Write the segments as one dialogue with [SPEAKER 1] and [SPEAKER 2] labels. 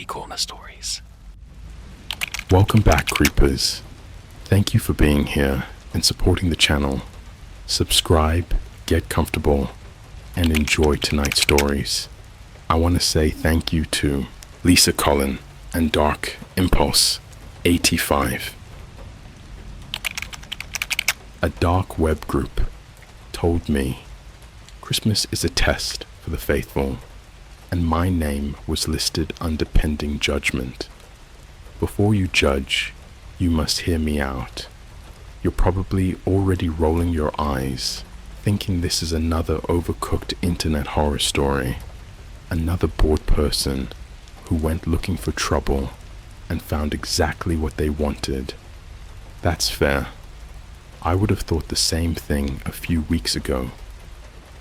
[SPEAKER 1] CreepyCorner stories.
[SPEAKER 2] Welcome back, creepers. Thank you for being here and supporting the channel. Subscribe, get comfortable, and enjoy tonight's stories. I want to say thank you to Lisa Collin and Dark Impulse 85. A dark web group told me Christmas is a test for the faithful, and my name was listed under pending judgment. Before you judge, you must hear me out. You're probably already rolling your eyes, thinking this is another overcooked internet horror story. Another bored person who went looking for trouble and found exactly what they wanted. That's fair. I would have thought the same thing a few weeks ago.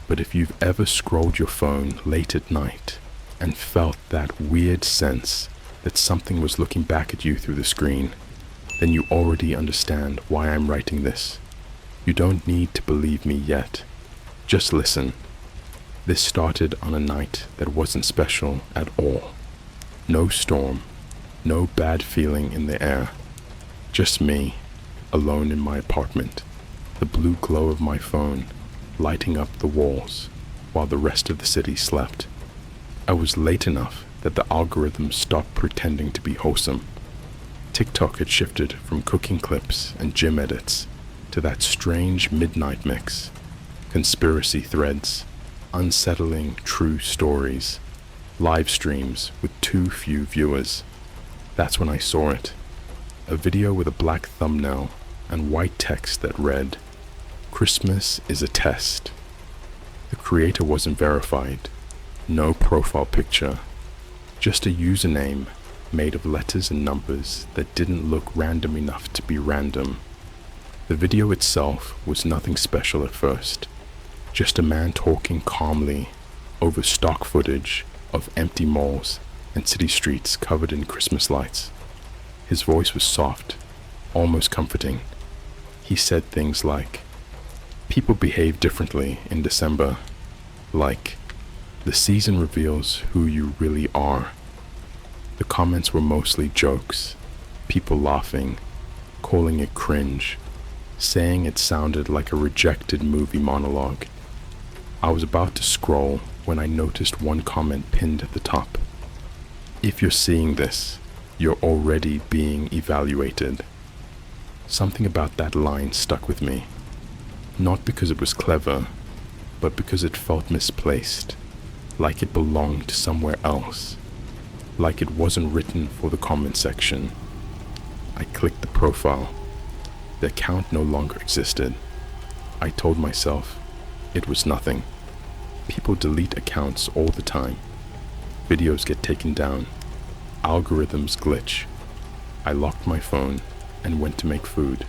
[SPEAKER 2] But if you've ever scrolled your phone late at night and felt that weird sense that something was looking back at you through the screen, then you already understand why I'm writing this. You don't need to believe me yet. Just listen. This started on a night that wasn't special at all. No storm, no bad feeling in the air. Just me, alone in my apartment, the blue glow of my phone lighting up the walls while the rest of the city slept. I was late enough that the algorithm stopped pretending to be wholesome. TikTok had shifted from cooking clips and gym edits to that strange midnight mix. Conspiracy threads, unsettling true stories, live streams with too few viewers. That's when I saw it. A video with a black thumbnail and white text that read, "Christmas is a test." The creator wasn't verified. No profile picture. Just a username made of letters and numbers that didn't look random enough to be random. The video itself was nothing special at first. Just a man talking calmly over stock footage of empty malls and city streets covered in Christmas lights. His voice was soft, almost comforting. He said things like, "People behave differently in December," like, "The season reveals who you really are." The comments were mostly jokes, people laughing, calling it cringe, saying it sounded like a rejected movie monologue. I was about to scroll when I noticed one comment pinned at the top. "If you're seeing this, you're already being evaluated." Something about that line stuck with me. Not because it was clever, but because it felt misplaced, like it belonged somewhere else, like it wasn't written for the comment section. I clicked the profile. The account no longer existed. I told myself it was nothing. People delete accounts all the time. Videos get taken down. Algorithms glitch. I locked my phone and went to make food,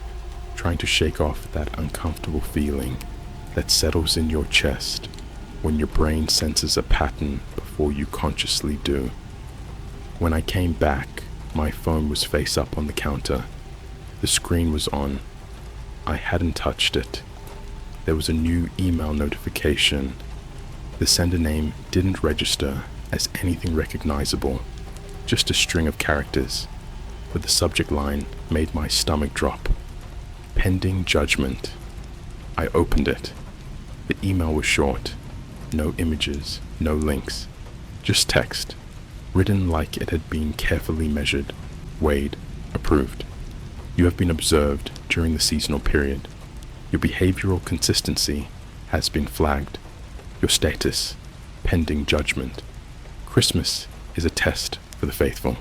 [SPEAKER 2] trying to shake off that uncomfortable feeling that settles in your chest when your brain senses a pattern before you consciously do. When I came back, my phone was face up on the counter. The screen was on. I hadn't touched it. There was a new email notification. The sender name didn't register as anything recognizable, just a string of characters, but the subject line made my stomach drop. Pending judgment. I opened it. The email was short. No images, no links, just text, written like it had been carefully measured, weighed, approved. You have been observed during the seasonal period. Your behavioral consistency has been flagged. Your status, pending judgment. Christmas is a test for the faithful.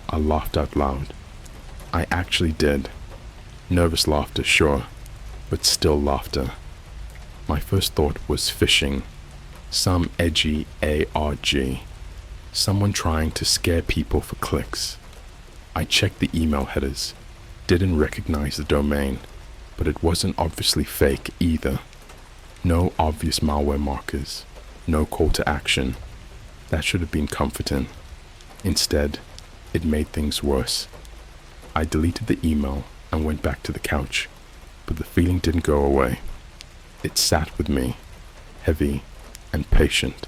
[SPEAKER 2] I laughed out loud. I actually did. Nervous laughter, sure, but still laughter. My first thought was phishing. Some edgy ARG. Someone trying to scare people for clicks. I checked the email headers. Didn't recognize the domain, but it wasn't obviously fake either. No obvious malware markers. No call to action. That should have been comforting. Instead, it made things worse. I deleted the email and went back to the couch, but the feeling didn't go away. It sat with me, heavy and patient.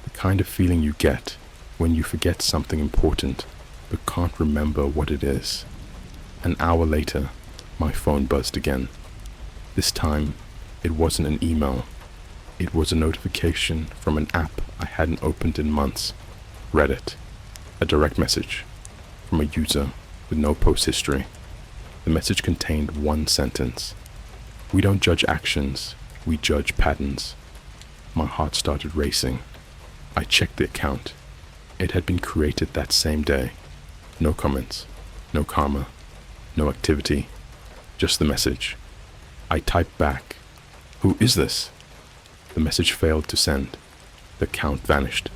[SPEAKER 2] The kind of feeling you get when you forget something important but can't remember what it is. An hour later, my phone buzzed again. This time, it wasn't an email. It was a notification from an app I hadn't opened in months. Reddit. A direct message from a user with no post history. The message contained one sentence. "We don't judge actions, we judge patterns." My heart started racing. I checked the account. It had been created that same day. No comments, no karma, no activity, just the message. I typed back, "Who is this?" The message failed to send. The account vanished.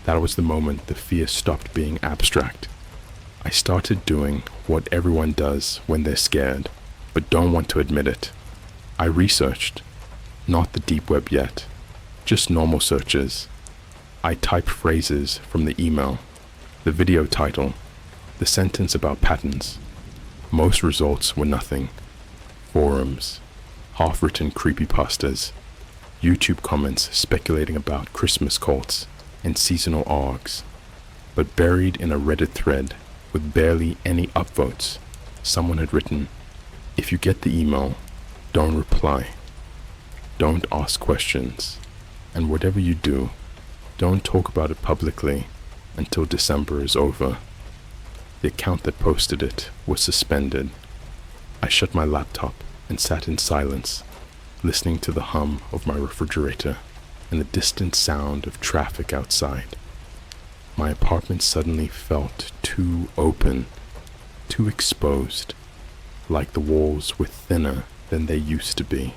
[SPEAKER 2] That was the moment the fear stopped being abstract. I started doing what everyone does when they're scared, but don't want to admit it. I researched, not the deep web yet, just normal searches. I typed phrases from the email, the video title, the sentence about patterns. Most results were nothing. Forums, half-written creepypastas, YouTube comments speculating about Christmas cults and seasonal arcs. But buried in a Reddit thread with barely any upvotes, someone had written, "If you get the email, don't reply. Don't ask questions. And whatever you do, don't talk about it publicly until December is over." The account that posted it was suspended. I shut my laptop and sat in silence, listening to the hum of my refrigerator and the distant sound of traffic outside. My apartment suddenly felt too open, too exposed, like the walls were thinner than they used to be.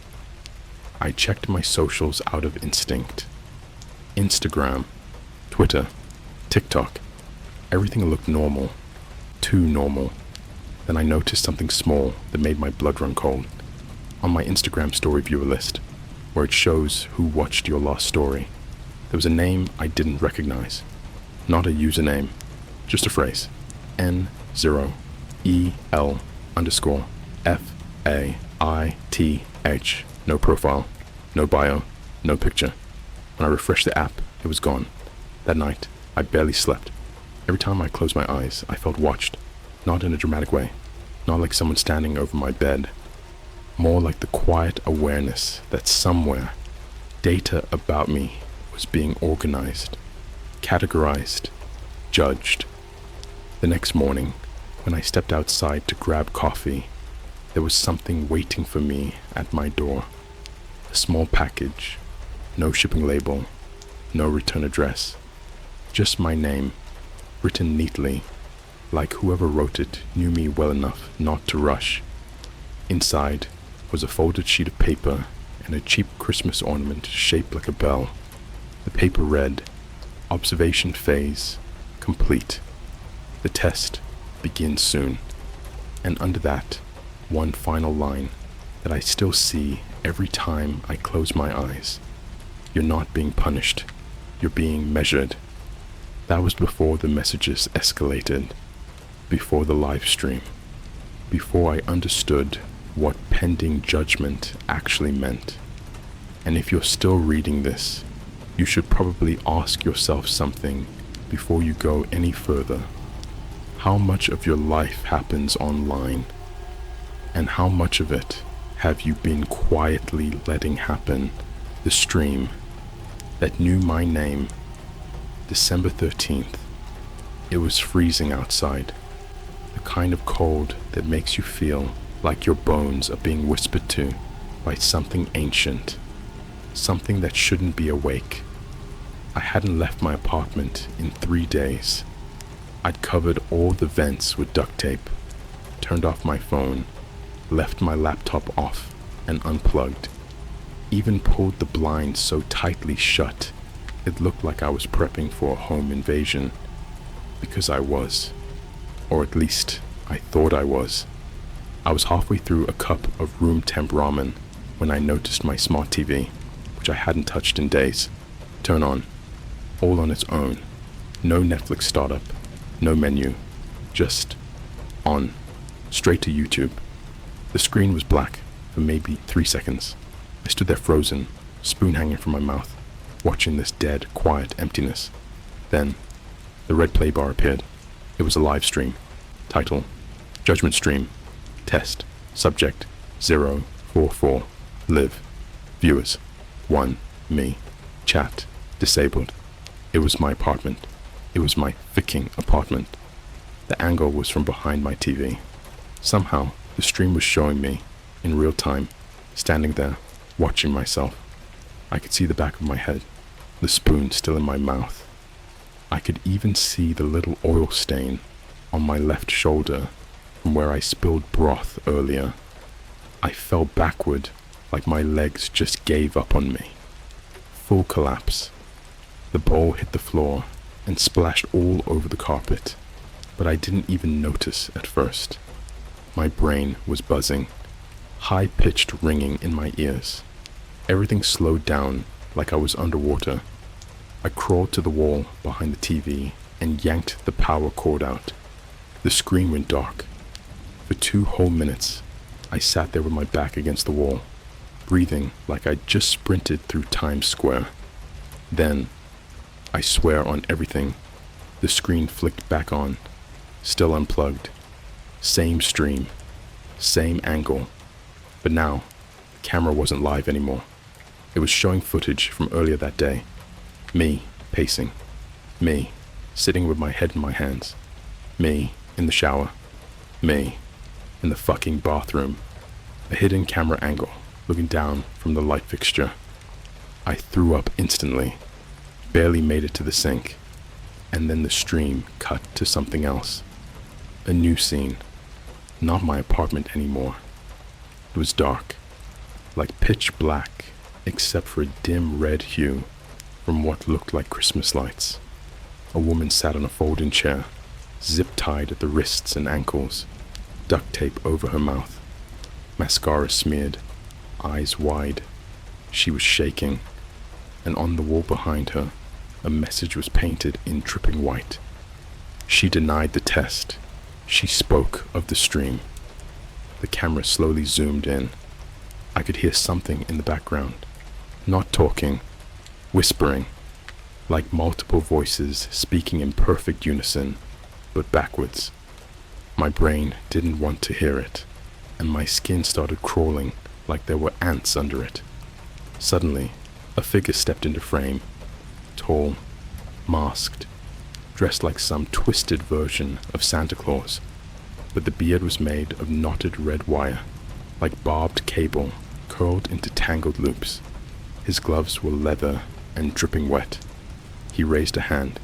[SPEAKER 2] I checked my socials out of instinct. Instagram, Twitter, TikTok, everything looked normal, too normal. Then I noticed something small that made my blood run cold. On my Instagram story viewer list, where it shows who watched your last story, there was a name I didn't recognize. Not a username, just a phrase. N0EL_FAITH. No profile, no bio, no picture. When I refreshed the app, it was gone. That night, I barely slept. Every time I closed my eyes, I felt watched. Not in a dramatic way, not like someone standing over my bed. More like the quiet awareness that somewhere, data about me was being organized, categorized, judged. The next morning, when I stepped outside to grab coffee, there was something waiting for me at my door. A small package, no shipping label, no return address, just my name, written neatly, like whoever wrote it knew me well enough not to rush. Inside was a folded sheet of paper and a cheap Christmas ornament shaped like a bell. The paper read, "Observation phase complete. The test begins soon." And under that, one final line that I still see every time I close my eyes. "You're not being punished. You're being measured." That was before the messages escalated, before the live stream, before I understood what pending judgment actually meant. And if you're still reading this, you should probably ask yourself something before you go any further. How much of your life happens online? And how much of it have you been quietly letting happen? The stream that knew my name, December 13th. It was freezing outside, the kind of cold that makes you feel like your bones are being whispered to by something ancient, something that shouldn't be awake. I hadn't left my apartment in 3 days. I'd covered all the vents with duct tape, turned off my phone, left my laptop off and unplugged, even pulled the blinds so tightly shut it looked like I was prepping for a home invasion, because I was, or at least I thought I was. I was halfway through a cup of room temp ramen when I noticed my smart TV, which I hadn't touched in days, turn on, all on its own. No Netflix startup, no menu, just on, straight to YouTube. The screen was black for maybe 3 seconds. I stood there frozen, spoon hanging from my mouth, watching this dead, quiet emptiness. Then, The red play bar appeared. It was a live stream. Title: Judgment Stream. Test. Subject: 044. Live. Viewers: 1. Me. Chat: disabled. It was my apartment. It was my ficking apartment. The angle was from behind my TV. Somehow, the stream was showing me, in real time, standing there, watching myself. I could see the back of my head, the spoon still in my mouth. I could even see the little oil stain on my left shoulder from where I spilled broth earlier. I fell backward like my legs just gave up on me. Full collapse. The bowl hit the floor and splashed all over the carpet, but I didn't even notice at first. My brain was buzzing, high-pitched ringing in my ears. Everything slowed down like I was underwater. I crawled to the wall behind the TV and yanked the power cord out. The screen went dark. For 2 whole minutes, I sat there with my back against the wall, breathing like I'd just sprinted through Times Square. Then, I swear on everything, the screen flicked back on, still unplugged. Same stream, same angle, but now, the camera wasn't live anymore. It was showing footage from earlier that day. Me, pacing. Me, sitting with my head in my hands. Me, in the shower. Me, in the fucking bathroom. A hidden camera angle, looking down from the light fixture. I threw up instantly, barely made it to the sink, and then the stream cut to something else. A new scene. Not my apartment anymore. It was dark, like pitch black, except for a dim red hue from what looked like Christmas lights. A woman sat on a folding chair, zip-tied at the wrists and ankles, duct tape over her mouth, mascara smeared, eyes wide. She was shaking, and on the wall behind her, a message was painted in dripping white. She denied the test. She spoke of the stream. The camera slowly zoomed in. I could hear something in the background, not talking, whispering, like multiple voices speaking in perfect unison, but backwards. My brain didn't want to hear it, and my skin started crawling like there were ants under it. Suddenly, a figure stepped into frame, tall, masked, dressed like some twisted version of Santa Claus, but the beard was made of knotted red wire, like barbed cable curled into tangled loops. His gloves were leather and dripping wet. He raised a hand.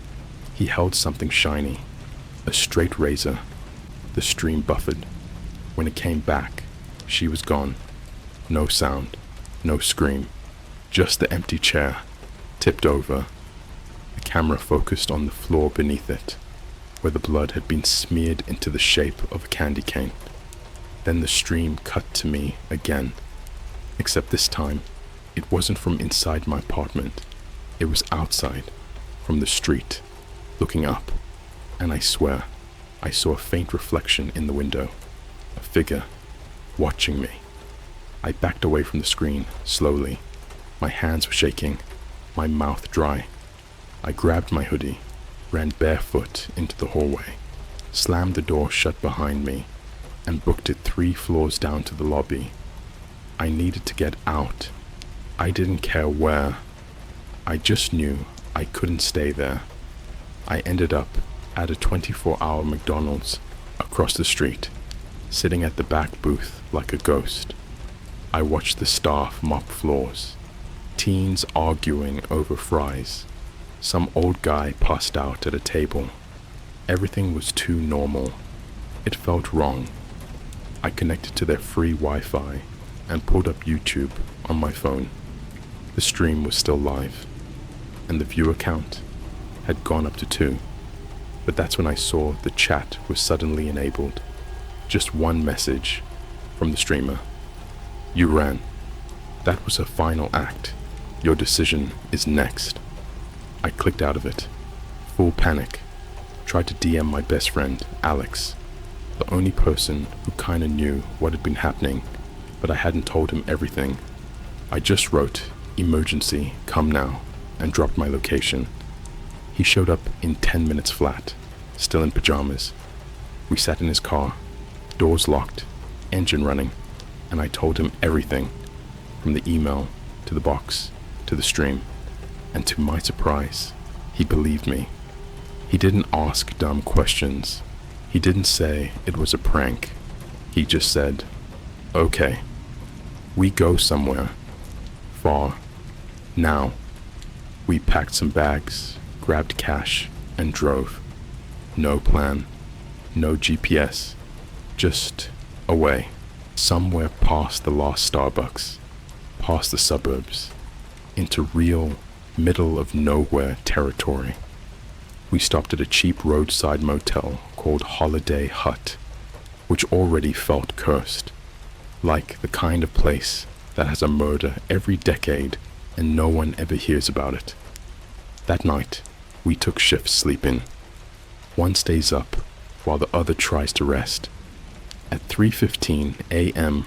[SPEAKER 2] He held something shiny, a straight razor. The stream buffered. When it came back, she was gone. No sound, no scream, just the empty chair, tipped over. The camera focused on the floor beneath it, where the blood had been smeared into the shape of a candy cane. Then the stream cut to me again, except this time, it wasn't from inside my apartment. It was outside, from the street, looking up, and I swear, I saw a faint reflection in the window, a figure, watching me. I backed away from the screen, slowly. My hands were shaking, my mouth dry. I grabbed my hoodie, ran barefoot into the hallway, slammed the door shut behind me, and booked it 3 floors down to the lobby. I needed to get out. I didn't care where. I just knew I couldn't stay there. I ended up at a 24-hour McDonald's across the street, sitting at the back booth like a ghost. I watched the staff mop floors, teens arguing over fries. Some old guy passed out at a table. Everything was too normal. It felt wrong. I connected to their free Wi-Fi and pulled up YouTube on my phone. The stream was still live, and the viewer count had gone up to 2. But that's when I saw the chat was suddenly enabled. Just one message from the streamer. You ran. That was her final act. Your decision is next. I clicked out of it. Full panic. Tried to DM my best friend, Alex, the only person who kinda knew what had been happening, but I hadn't told him everything. I just wrote, "Emergency, come now," and dropped my location. He showed up in 10 minutes flat, still in pajamas. We sat in his car, doors locked, engine running, and I told him everything, from the email to the box to the stream, and to my surprise, he believed me. He didn't ask dumb questions. He didn't say it was a prank. He just said, "Okay, we go somewhere, far, now." We packed some bags, grabbed cash, and drove. No plan, no GPS, just away, somewhere past the last Starbucks, past the suburbs, into real middle of nowhere territory. We stopped at a cheap roadside motel called Holiday Hut, which already felt cursed, like the kind of place that has a murder every decade and no one ever hears about it. That night, we took shifts sleeping. One stays up while the other tries to rest. At 3:15 a.m.,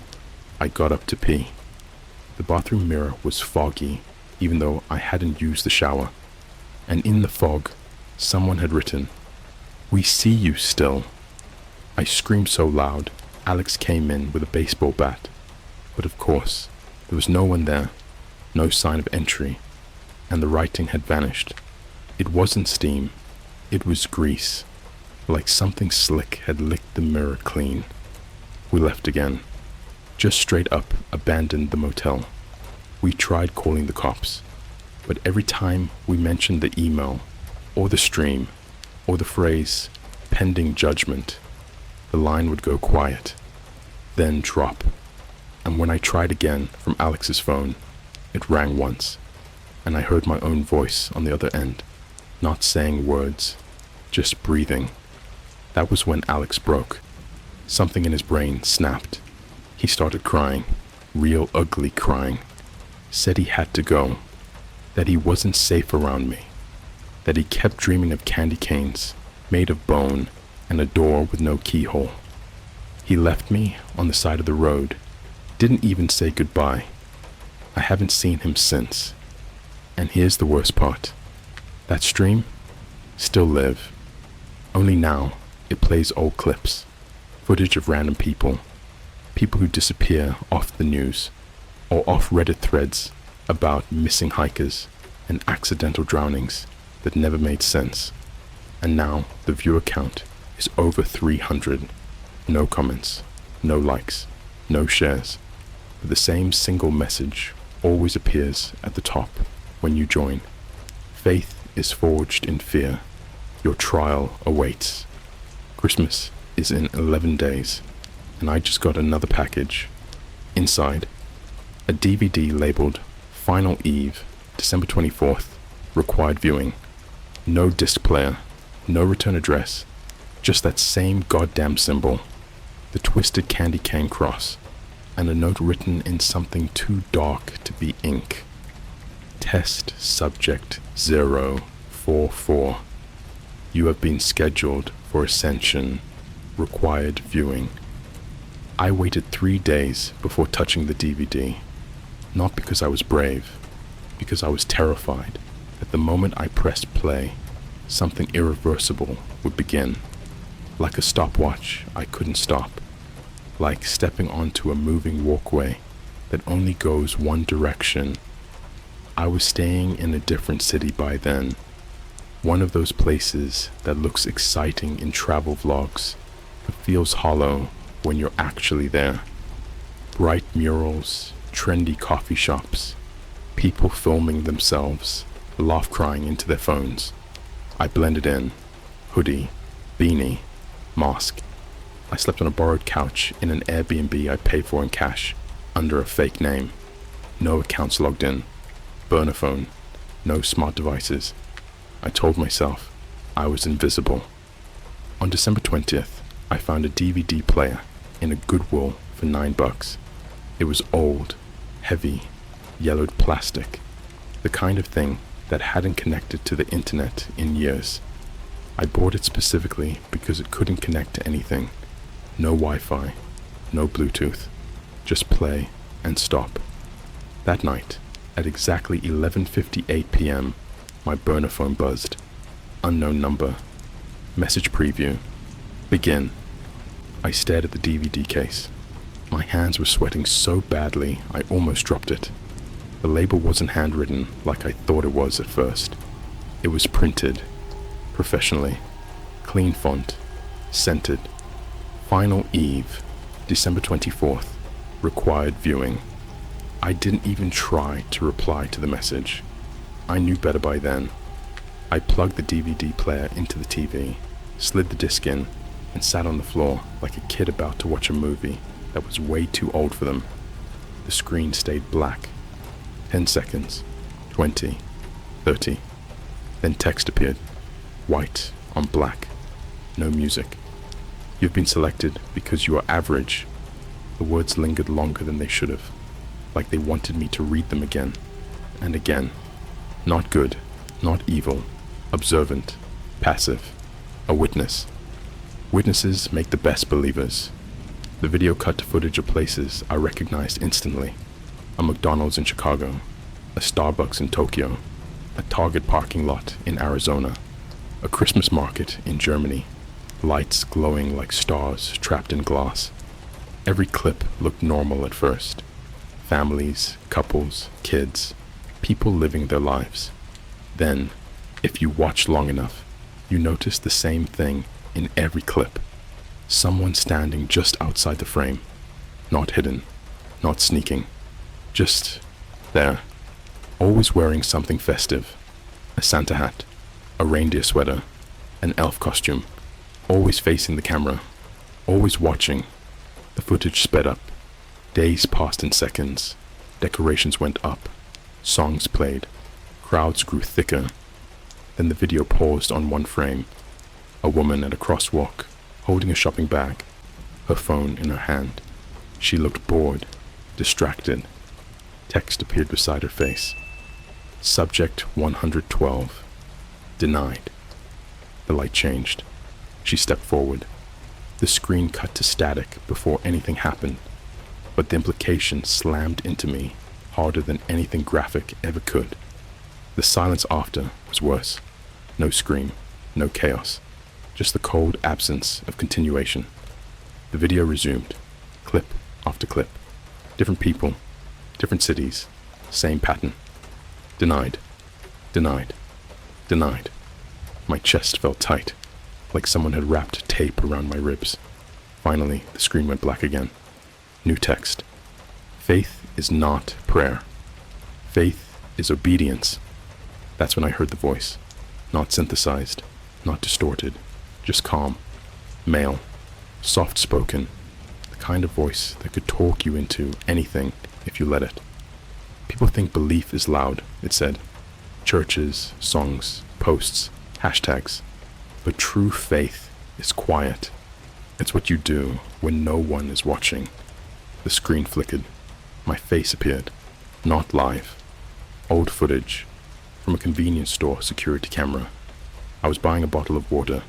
[SPEAKER 2] I got up to pee. The bathroom mirror was foggy, even though I hadn't used the shower. And in the fog, someone had written, "We see you still." I screamed so loud, Alex came in with a baseball bat. But of course, there was no one there, no sign of entry, and the writing had vanished. It wasn't steam, it was grease, like something slick had licked the mirror clean. We left again, just straight up abandoned the motel. We tried calling the cops, but every time we mentioned the email, or the stream, or the phrase, pending judgment, the line would go quiet, then drop. And when I tried again from Alex's phone, it rang once, and I heard my own voice on the other end, not saying words, just breathing. That was when Alex broke. Something in his brain snapped. He started crying, real ugly crying. Said he had to go, that he wasn't safe around me, that he kept dreaming of candy canes made of bone and a door with no keyhole. He left me on the side of the road, didn't even say goodbye. I haven't seen him since. And here's the worst part. That stream still live. Only now it plays old clips, footage of random people who disappear off the news, or off Reddit threads about missing hikers and accidental drownings that never made sense. And now the viewer count is over 300. No comments, no likes, no shares, but the same single message always appears at the top when you join. Faith is forged in fear. Your trial awaits. Christmas is in 11 days, and I just got another package. Inside, a DVD labeled Final Eve, December 24th, required viewing. No disc player, no return address, just that same goddamn symbol, the twisted candy cane cross, and a note written in something too dark to be ink. Test subject 044. You have been scheduled for ascension. Required viewing. I waited 3 days before touching the DVD, not because I was brave, because I was terrified that the moment I pressed play, something irreversible would begin. Like a stopwatch, I couldn't stop. Like stepping onto a moving walkway that only goes one direction. I was staying in a different city by then. One of those places that looks exciting in travel vlogs, but feels hollow when you're actually there. Bright murals, trendy coffee shops, people filming themselves, laugh crying into their phones. I blended in, hoodie, beanie, mask. I slept on a borrowed couch in an Airbnb I paid for in cash, under a fake name. No accounts logged in, burner phone, no smart devices. I told myself I was invisible. On December 20th, I found a DVD player in a Goodwill for $9. It was old, heavy, yellowed plastic, the kind of thing that hadn't connected to the internet in years. I bought it specifically because it couldn't connect to anything. No Wi-Fi, no Bluetooth, just play and stop. That night, at exactly 11:58 p.m., my burner phone buzzed. Unknown number. Message preview. Begin. I stared at the DVD case. My hands were sweating so badly I almost dropped it. The label wasn't handwritten like I thought it was at first. It was printed, professionally, clean font, scented. Final Eve, December 24th, required viewing. I didn't even try to reply to the message. I knew better by then. I plugged the DVD player into the TV, slid the disc in, and sat on the floor like a kid about to watch a movie that was way too old for them. The screen stayed black. 10 seconds, 20, 30. Then text appeared, white on black, no music. You've been selected because you are average. The words lingered longer than they should have, like they wanted me to read them again and again. Not good, not evil, observant, passive, a witness. Witnesses make the best believers. The video cut to footage of places I recognized instantly. A McDonald's in Chicago, a Starbucks in Tokyo, a Target parking lot in Arizona, a Christmas market in Germany, lights glowing like stars trapped in glass. Every clip looked normal at first. Families, couples, kids, people living their lives. Then, if you watch long enough, you notice the same thing in every clip. Someone standing just outside the frame, not hidden, not sneaking, just there, always wearing something festive, a Santa hat, a reindeer sweater, an elf costume, always facing the camera, always watching. The footage sped up. Days passed in seconds. Decorations went up. Songs played. Crowds grew thicker. Then the video paused on one frame. A woman at a crosswalk, holding a shopping bag, her phone in her hand. She looked bored, distracted. Text appeared beside her face. Subject 112. Denied. The light changed. She stepped forward. The screen cut to static before anything happened, but the implication slammed into me harder than anything graphic ever could. The silence after was worse. No scream, no chaos, just the cold absence of continuation. The video resumed, clip after clip. Different people, different cities, same pattern. Denied, denied, denied. My chest felt tight, like someone had wrapped tape around my ribs. Finally, the screen went black again. New text. Faith is not prayer. Faith is obedience. That's when I heard the voice. Not synthesized, not distorted, just calm, male, soft-spoken, the kind of voice that could talk you into anything if you let it. People think belief is loud, it said. Churches, songs, posts, hashtags. But true faith is quiet. It's what you do when no one is watching. The screen flickered. My face appeared. Not live. Old footage. From a convenience store security camera. I was buying a bottle of water.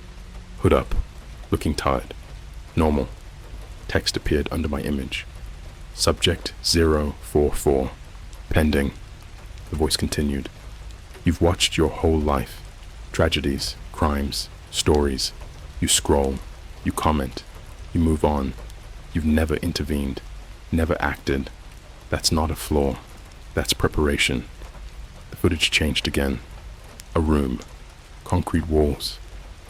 [SPEAKER 2] Hood up. Looking tired. Normal. Text appeared under my image. Subject 044. Pending. The voice continued. You've watched your whole life. Tragedies, crimes, stories. You scroll. You comment. You move on. You've never intervened. Never acted. That's not a flaw. That's preparation. The footage changed again. A room. Concrete walls.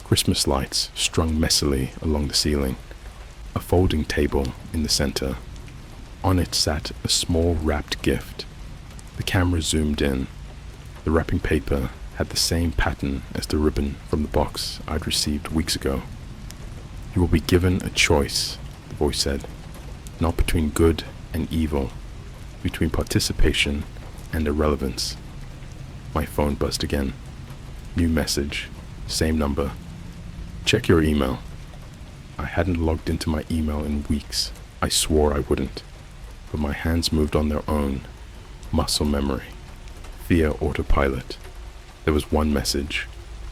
[SPEAKER 2] Christmas lights strung messily along the ceiling. A folding table in the center. On it sat a small wrapped gift. The camera zoomed in. The wrapping paper had the same pattern as the ribbon from the box I'd received weeks ago. You will be given a choice, the voice said. Not between good and evil, between participation and irrelevance. My phone buzzed again. New message, same number. Check your email. I hadn't logged into my email in weeks. I swore I wouldn't. But my hands moved on their own. Muscle memory. Via autopilot. There was one message.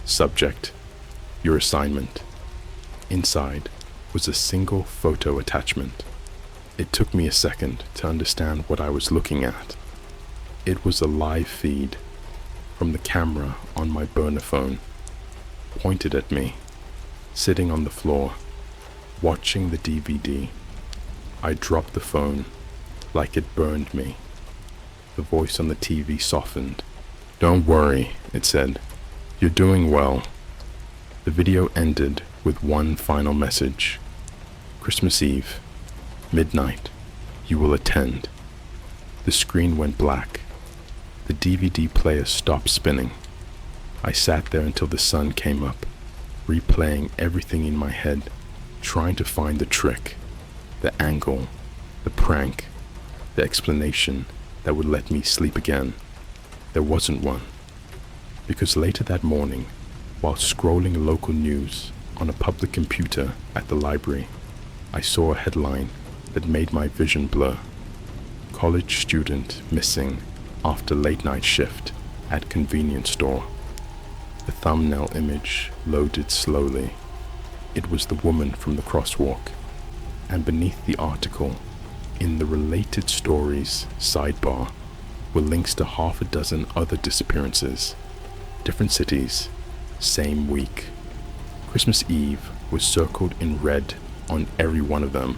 [SPEAKER 2] Subject. Your assignment. Inside was a single photo attachment. It took me a second to understand what I was looking at. It was a live feed from the camera on my burner phone. pointed at me, sitting on the floor, watching the DVD. I dropped the phone like it burned me. The voice on the TV softened. "Don't worry," it said. "You're doing well." The video ended with one final message. "Christmas Eve, midnight, you will attend." The screen went black. The DVD player stopped spinning. I sat there until the sun came up, replaying everything in my head, trying to find the trick, the angle, the prank, the explanation that would let me sleep again. There wasn't one. Because later that morning, while scrolling local news on a public computer at the library, I saw a headline that made my vision blur. College student missing after late night shift at convenience store. The thumbnail image loaded slowly. It was the woman from the crosswalk, and beneath the article, in the related stories sidebar, were links to half a dozen other disappearances. Different cities, same week. Christmas Eve was circled in red on every one of them.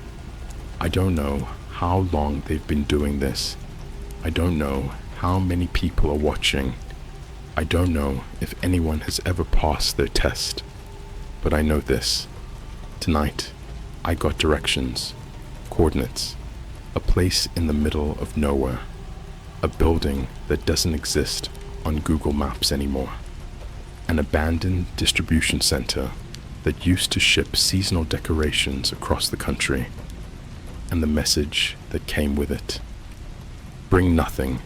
[SPEAKER 2] I don't know how long they've been doing this. I don't know how many people are watching. I don't know if anyone has ever passed their test. But I know this. Tonight, I got directions, coordinates, a place in the middle of nowhere, a building that doesn't exist on Google Maps anymore, an abandoned distribution center that used to ship seasonal decorations across the country, and the message that came with it. Bring nothing.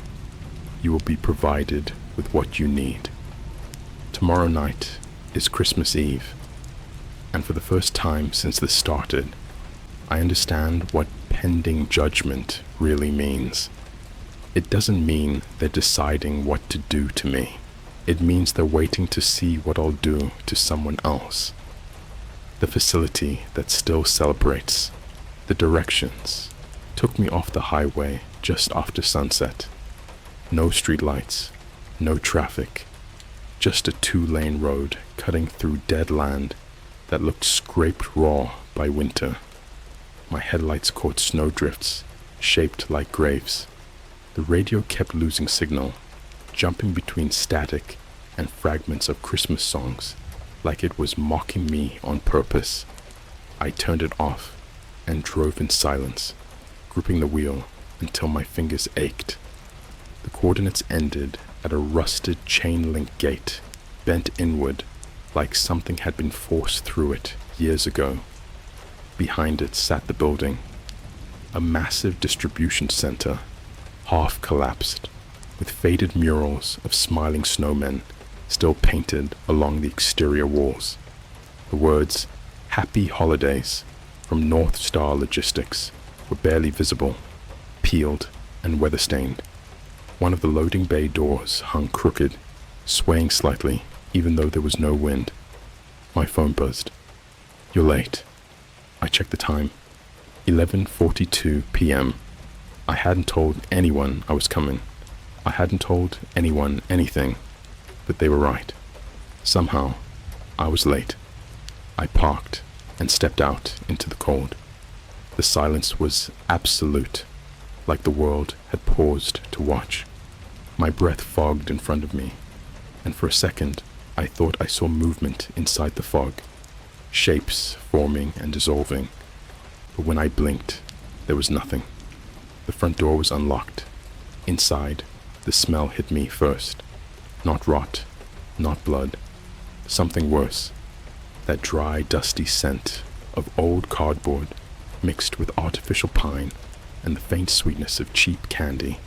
[SPEAKER 2] You will be provided with what you need. Tomorrow night is Christmas Eve, and for the first time since this started, I understand what pending judgment really means. It doesn't mean they're deciding what to do to me. It means they're waiting to see what I'll do to someone else. The facility that still celebrates, the directions, took me off the highway just after sunset. No streetlights, no traffic, just a 2-lane road cutting through dead land that looked scraped raw by winter. My headlights caught snowdrifts shaped like graves. The radio kept losing signal, jumping between static and fragments of Christmas songs like it was mocking me on purpose. I turned it off and drove in silence, gripping the wheel until my fingers ached. The coordinates ended at a rusted chain-link gate, bent inward like something had been forced through it years ago. Behind it sat the building, a massive distribution center, half collapsed, with faded murals of smiling snowmen still painted along the exterior walls. The words, "Happy Holidays," from North Star Logistics were barely visible, peeled and weather-stained. One of the loading bay doors hung crooked, swaying slightly even though there was no wind. My phone buzzed. "You're late." I checked the time. 11:42 p.m. I hadn't told anyone I was coming. I hadn't told anyone anything, but they were right. Somehow, I was late. I parked and stepped out into the cold. The silence was absolute, like the world had paused to watch. My breath fogged in front of me, and for a second, I thought I saw movement inside the fog, shapes forming and dissolving. But when I blinked, there was nothing. The front door was unlocked. Inside, the smell hit me first. Not rot, not blood, something worse. That dry, dusty scent of old cardboard mixed with artificial pine and the faint sweetness of cheap candy.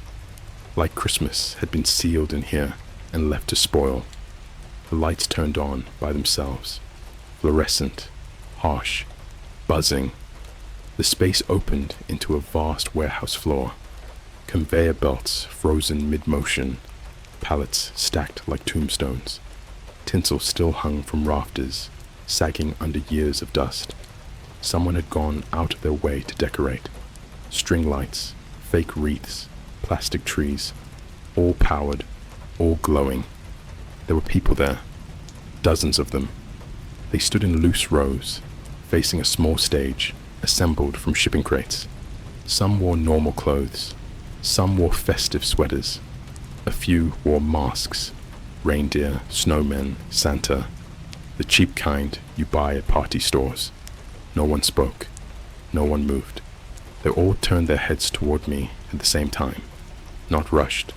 [SPEAKER 2] Like Christmas had been sealed in here and left to spoil. The lights turned on by themselves, fluorescent, harsh, buzzing. The space opened into a vast warehouse floor. Conveyor belts frozen mid-motion, pallets stacked like tombstones. Tinsel still hung from rafters, sagging under years of dust. Someone had gone out of their way to decorate. String lights, fake wreaths, plastic trees, all powered, all glowing. There were people there, dozens of them, They stood in loose rows, facing a small stage assembled from shipping crates. Some wore normal clothes. Some wore festive sweaters. A few wore masks, reindeer, snowmen, Santa, the cheap kind you buy at party stores. No one spoke. No one moved. They all turned their heads toward me at the same time. Not rushed,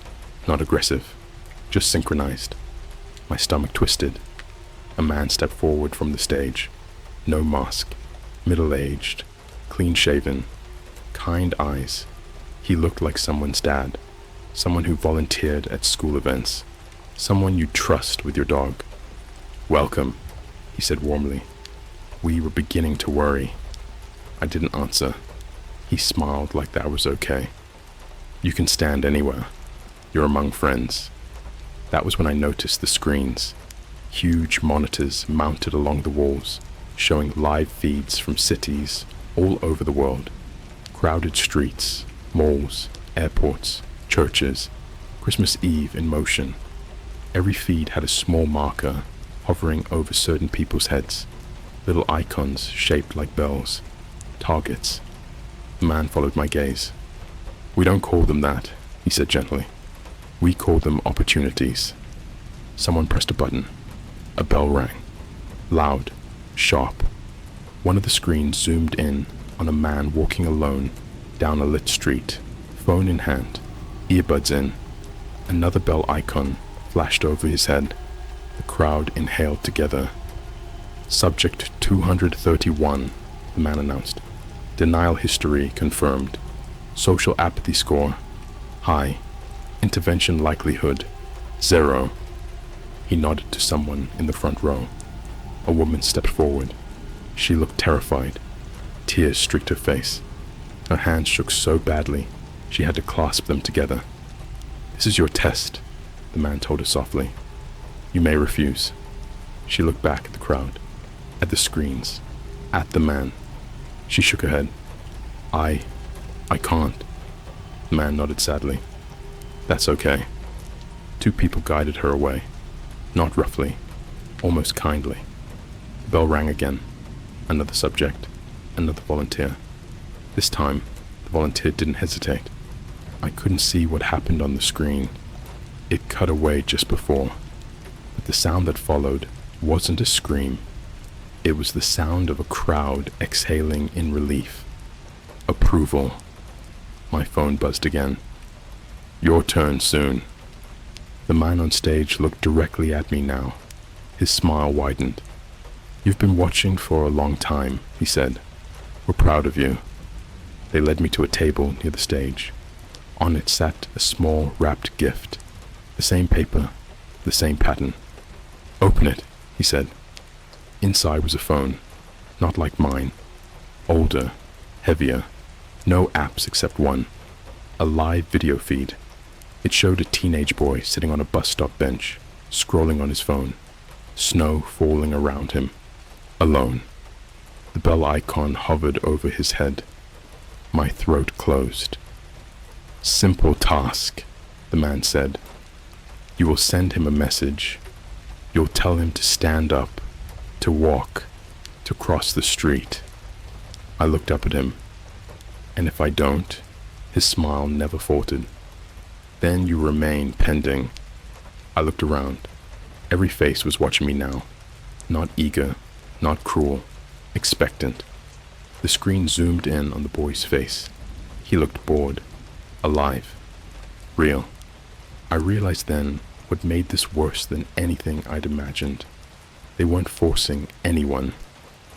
[SPEAKER 2] not aggressive, just synchronized. My stomach twisted. A man stepped forward from the stage. No mask, middle-aged, clean-shaven, kind eyes. He looked like someone's dad, someone who volunteered at school events, someone you'd trust with your dog. "Welcome," he said warmly. We were beginning to worry. I didn't answer. He smiled like that was okay. "You can stand anywhere. You're among friends." That was when I noticed the screens. Huge monitors mounted along the walls, showing live feeds from cities all over the world. Crowded streets, malls, airports, churches, Christmas Eve in motion. Every feed had a small marker hovering over certain people's heads, little icons shaped like bells, targets. The man followed my gaze. "We don't call them that," he said gently. "We call them opportunities." Someone pressed a button. A bell rang. Loud, sharp. One of the screens zoomed in on a man walking alone down a lit street, phone in hand, earbuds in. Another bell icon flashed over his head. The crowd inhaled together. "Subject 231, the man announced. "Denial history confirmed. Social apathy score, high. Intervention likelihood, 0. He nodded to someone in the front row. A woman stepped forward. She looked terrified. Tears streaked her face. Her hands shook so badly, she had to clasp them together. "This is your test," the man told her softly. "You may refuse." She looked back at the crowd, at the screens, at the man. She shook her head. I can't." The man nodded sadly. "That's okay." Two people guided her away, not roughly, almost kindly. The bell rang again. Another subject, another volunteer. This time, the volunteer didn't hesitate. I couldn't see what happened on the screen. It cut away just before, but the sound that followed wasn't a scream. It was the sound of a crowd exhaling in relief. Approval. My phone buzzed again. "Your turn soon." The man on stage looked directly at me now. His smile widened. "You've been watching for a long time," he said. "We're proud of you." They led me to a table near the stage. On it sat a small wrapped gift. The same paper, the same pattern. "Open it," he said. Inside was a phone, not like mine. Older, heavier, no apps except one. A live video feed. It showed a teenage boy sitting on a bus stop bench, scrolling on his phone. Snow falling around him. Alone. The bell icon hovered over his head. My throat closed. "Simple task," the man said. "You will send him a message. You'll tell him to stand up, to walk, to cross the street." I looked up at him. "And if I don't?" His smile never faltered. "Then you remain pending." I looked around. Every face was watching me now. Not eager, not cruel, expectant. The screen zoomed in on the boy's face. He looked bored, alive, real. I realized then what made this worse than anything I'd imagined. They weren't forcing anyone.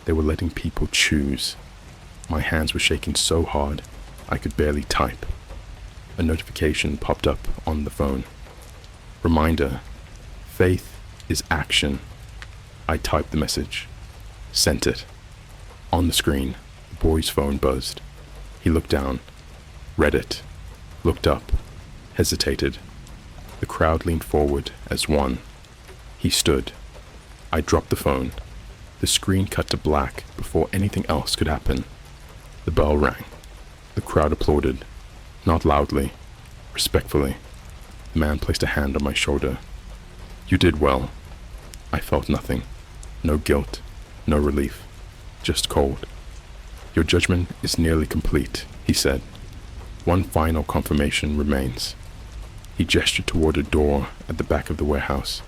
[SPEAKER 2] They were letting people choose. My hands were shaking so hard, I could barely type. A notification popped up on the phone. Reminder, faith is action. I typed the message. Sent it. On the screen, the boy's phone buzzed. He looked down, read it, looked up, hesitated. The crowd leaned forward as one. He stood. I dropped the phone. The screen cut to black before anything else could happen. The bell rang. The crowd applauded, not loudly, respectfully. The man placed a hand on my shoulder. "You did well." I felt nothing. No guilt, No relief, just cold. Your judgment is nearly complete, he said. One final confirmation remains. He gestured toward a door at the back of the warehouse.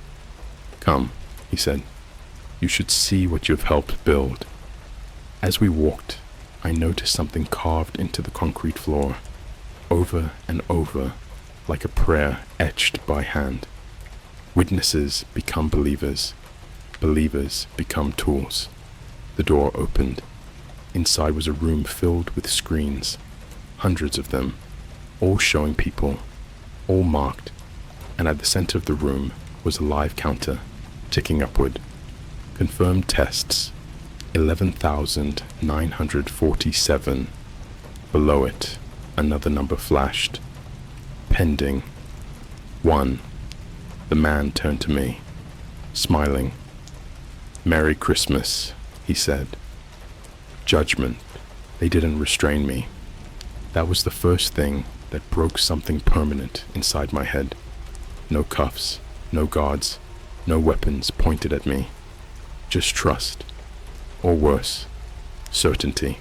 [SPEAKER 2] Come, he said. You should see what you have helped build. As we walked, I noticed something carved into the concrete floor, over and over, like a prayer etched by hand. Witnesses become believers. Believers become tools. The door opened. Inside was a room filled with screens, hundreds of them, all showing people, all marked, and at the center of the room was a live counter, ticking upward. Confirmed tests, 11,947. Below it, another number flashed. Pending. 1. The man turned to me, smiling. Merry Christmas, he said. Judgment. They didn't restrain me. That was the first thing that broke something permanent inside my head. No cuffs, no guards, no weapons pointed at me. Just trust. Or worse, certainty.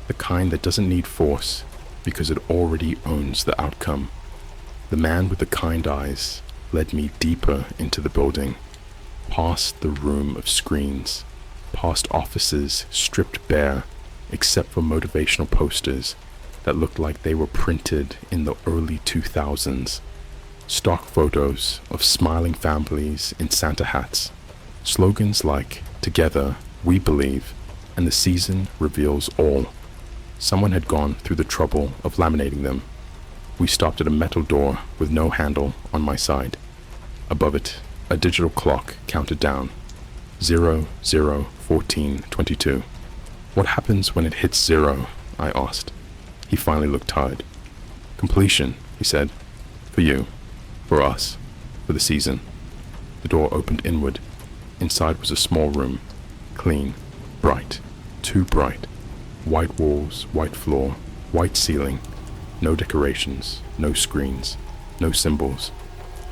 [SPEAKER 2] The kind that doesn't need force because it already owns the outcome. The man with the kind eyes led me deeper into the building, past the room of screens, past offices stripped bare except for motivational posters that looked like they were printed in the early 2000s, stock photos of smiling families in Santa hats, slogans like, "Together, we believe," and "The season reveals all." Someone had gone through the trouble of laminating them. We stopped at a metal door with no handle on my side. Above it, a digital clock counted down. 00:14:22. What happens when it hits 0? I asked. He finally looked tired. Completion, he said. For you. For us. For the season. The door opened inward. Inside was a small room. Clean. Bright. Too bright. White walls, white floor, white ceiling. No decorations, no screens, no symbols.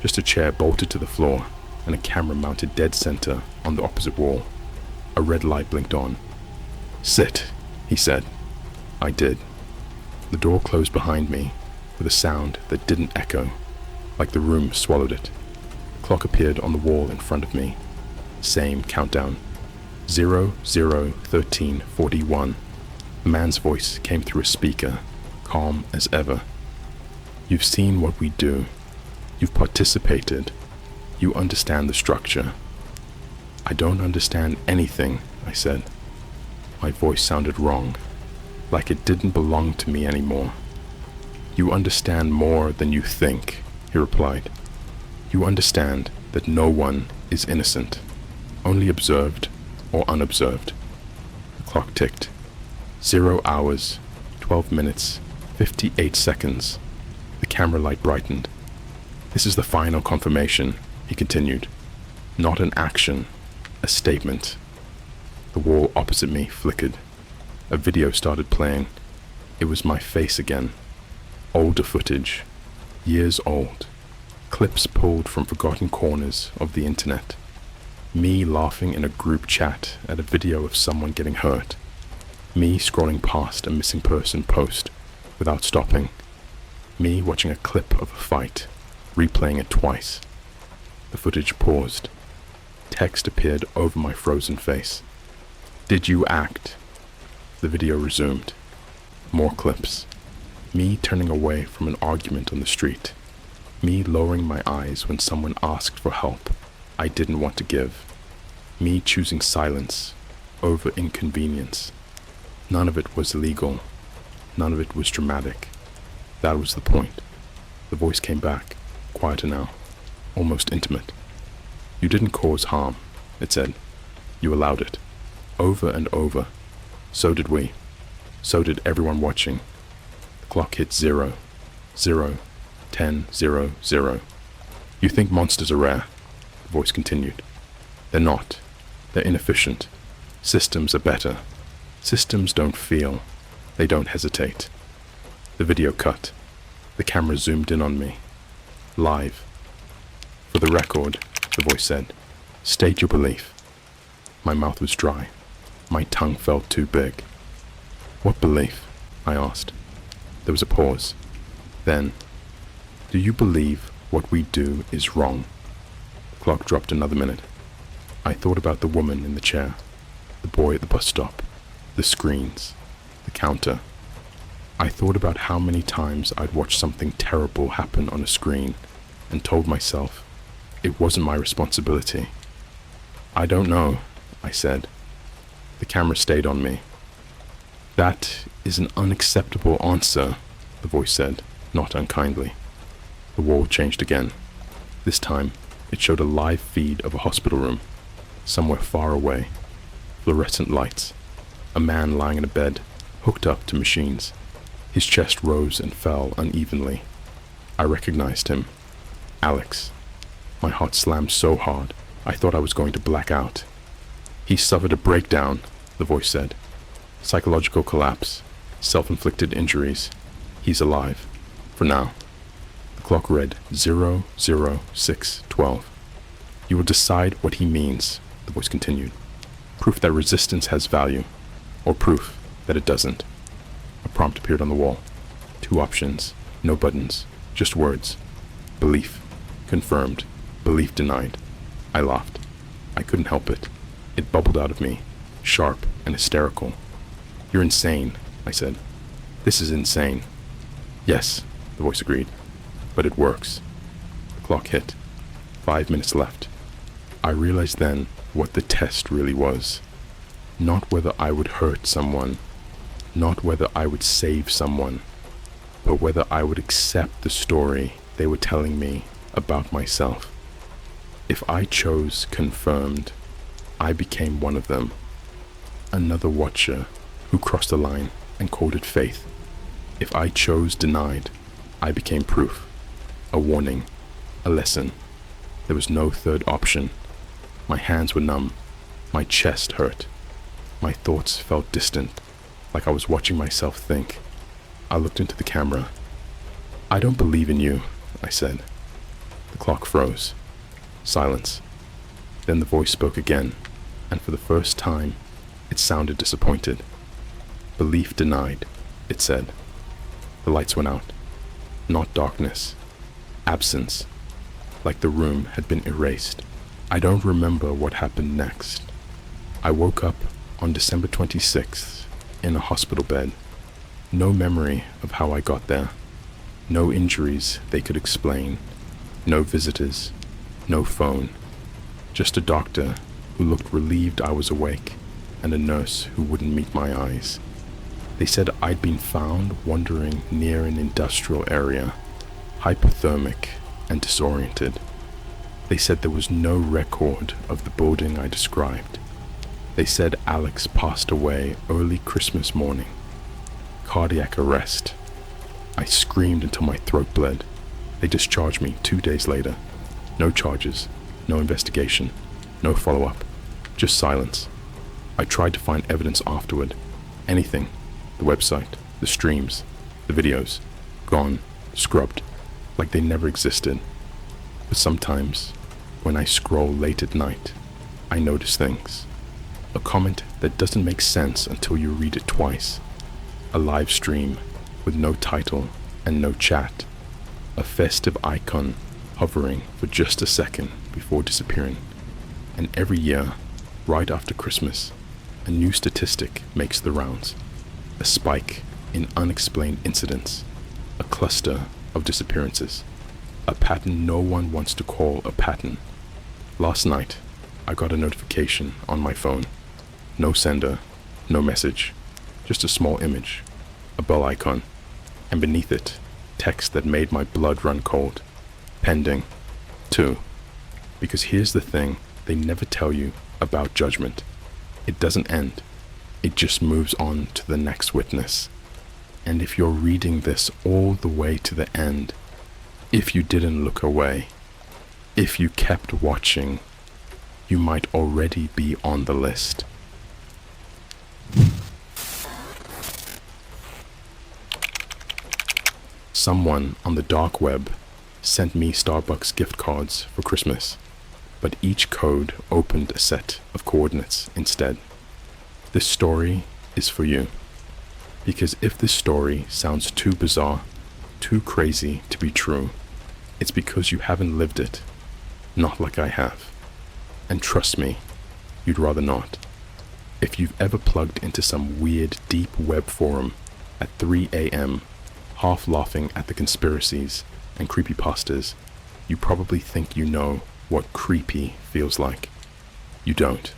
[SPEAKER 2] Just a chair bolted to the floor and a camera mounted dead center on the opposite wall. A red light blinked on. Sit, he said. I did. The door closed behind me with a sound that didn't echo, like the room swallowed it. The clock appeared on the wall in front of me. Same countdown. 00:13:41. The man's voice came through a speaker, calm as ever. You've seen what we do. You've participated. You understand the structure. I don't understand anything, I said. My voice sounded wrong, like it didn't belong to me anymore. You understand more than you think, he replied. You understand that no one is innocent, only observed or unobserved. The clock ticked. 0 hours, 12 minutes, 58 seconds. The camera light brightened. This is the final confirmation, he continued. Not an action, a statement. The wall opposite me flickered. A video started playing. It was my face again. Older footage, years old. Clips pulled from forgotten corners of the internet. Me laughing in a group chat at a video of someone getting hurt. Me scrolling past a missing person post without stopping. Me watching a clip of a fight, replaying it twice. The footage paused. Text appeared over my frozen face. Did you act? The video resumed. More clips. Me turning away from an argument on the street. Me lowering my eyes when someone asked for help I didn't want to give. Me choosing silence over inconvenience. None of it was illegal. None of it was dramatic. That was the point. The voice came back, quieter now, almost intimate. You didn't cause harm, it said. You allowed it. Over and over. So did we. So did everyone watching. The clock hit 0. 0. 10, 0, 0. You think monsters are rare, the voice continued. They're not. They're inefficient. Systems are better. Systems don't feel. They don't hesitate. The video cut. The camera zoomed in on me. Live. For the record, the voice said, state your belief. My mouth was dry. My tongue felt too big. What belief? I asked. There was a pause. Then, do you believe what we do is wrong? The clock dropped another minute. I thought about the woman in the chair, the boy at the bus stop, the screens, the counter. I thought about how many times I'd watched something terrible happen on a screen and told myself it wasn't my responsibility. I don't know, I said. The camera stayed on me. That is an unacceptable answer, the voice said, not unkindly. The wall changed again. This time, it showed a live feed of a hospital room, somewhere far away. Fluorescent lights. A man lying in a bed, hooked up to machines. His chest rose and fell unevenly. I recognized him. Alex. My heart slammed so hard, I thought I was going to black out. He suffered a breakdown, the voice said. Psychological collapse. Self-inflicted injuries. He's alive. For now. The clock read 00612. You will decide what he means, the voice continued. Proof that resistance has value, or proof that it doesn't. A prompt appeared on the wall. 2 options, no buttons, just words. Belief, confirmed. Belief denied. I laughed. I couldn't help it. It bubbled out of me, sharp and hysterical. You're insane, I said. This is insane. Yes, the voice agreed, but it works. The clock hit. 5 minutes left. I realized then what the test really was. Not whether I would hurt someone, not whether I would save someone, but whether I would accept the story they were telling me about myself. If I chose confirmed, I became one of them, another watcher who crossed the line and called it faith. If I chose denied, I became proof, a warning, a lesson. There was no third option. My hands were numb, my chest hurt, my thoughts felt distant, like I was watching myself think. I looked into the camera. I don't believe in you, I said. The clock froze. Silence. Then the voice spoke again, and for the first time, it sounded disappointed. Belief denied, it said. The lights went out. Not darkness. Absence. Like the room had been erased. I don't remember what happened next. I woke up on December 26th in a hospital bed. No memory of how I got there. No injuries they could explain. No visitors. No phone. Just a doctor who looked relieved I was awake, and a nurse who wouldn't meet my eyes. They said I'd been found wandering near an industrial area, hypothermic and disoriented. They said there was no record of the building I described. They said Alex passed away early Christmas morning. Cardiac arrest. I screamed until my throat bled. They discharged me 2 days later. No charges, no investigation, no follow-up, just silence. I tried to find evidence afterward. Anything. The website, the streams, the videos. Gone, scrubbed, like they never existed. But sometimes, when I scroll late at night, I notice things. A comment that doesn't make sense until you read it twice. A live stream with no title and no chat. A festive icon hovering for just a second before disappearing. And every year, right after Christmas, a new statistic makes the rounds. A spike in unexplained incidents. A cluster of disappearances. A pattern no one wants to call a pattern. Last night, I got a notification on my phone. No sender, no message, just a small image, a bell icon, and beneath it, text that made my blood run cold. Pending. 2. Because here's the thing they never tell you about judgment. It doesn't end. It just moves on to the next witness. And if you're reading this all the way to the end, if you didn't look away, if you kept watching, you might already be on the list. Someone on the dark web sent me Starbucks gift cards for Christmas, but each code opened a set of coordinates instead. This story is for you. Because if this story sounds too bizarre, too crazy to be true, it's because you haven't lived it. Not like I have. And trust me, you'd rather not. If you've ever plugged into some weird deep web forum at 3 a.m., half laughing at the conspiracies and creepypastas, you probably think you know what creepy feels like. You don't.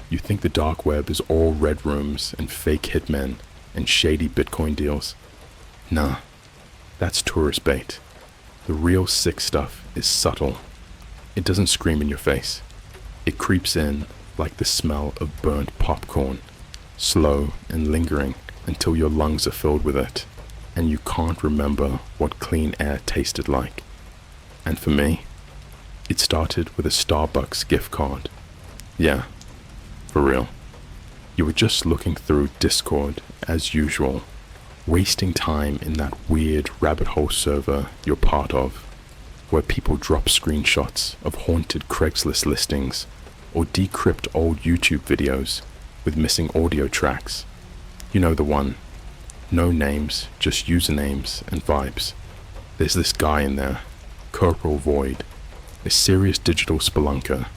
[SPEAKER 2] You think the dark web is all red rooms and fake hitmen and shady Bitcoin deals. Nah, that's tourist bait. The real sick stuff is subtle. It doesn't scream in your face. It creeps in like the smell of burnt popcorn, slow and lingering until your lungs are filled with it, and you can't remember what clean air tasted like. And for me, it started with a Starbucks gift card. Yeah, for real. You were just looking through Discord as usual, wasting time in that weird rabbit hole server you're part of, where people drop screenshots of haunted Craigslist listings or decrypt old YouTube videos with missing audio tracks. You know the one. No names, just usernames and vibes. There's this guy in there, Corporal Void, a serious digital spelunker,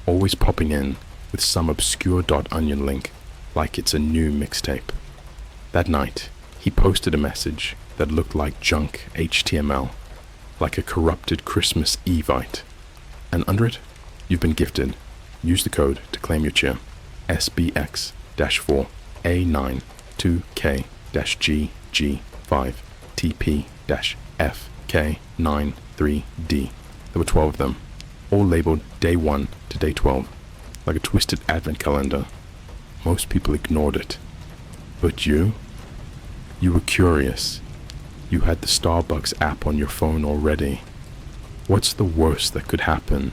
[SPEAKER 2] always popping in with some obscure .onion link like it's a new mixtape. That night, he posted a message that looked like junk HTML, like a corrupted Christmas Evite. And under it, you've been gifted. Use the code to claim your cheer. SBX-4 A92K-GG5 TP-FK93D. There were 12 of them, all labeled day 1 to day 12, like a twisted advent calendar. Most people ignored it. But you were curious. You had the Starbucks app on your phone already. What's the worst that could happen?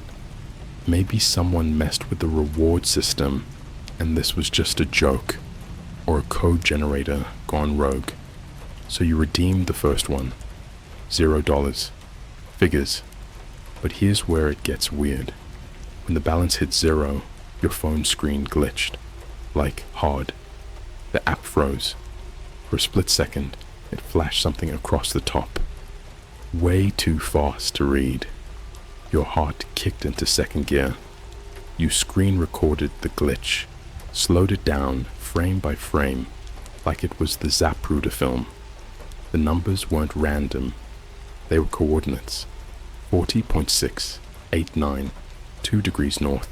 [SPEAKER 2] Maybe someone messed with the reward system and this was just a joke, or a code generator gone rogue. So you redeemed the first one. $0. Figures. But here's where it gets weird. When the balance hit 0, your phone screen glitched. Like hard. The app froze. For a split second, it flashed something across the top. Way too fast to read. Your heart kicked into second gear. You screen recorded the glitch, slowed it down frame by frame, like it was the Zapruder film. The numbers weren't random. They were coordinates. 40.689, 2 degrees north,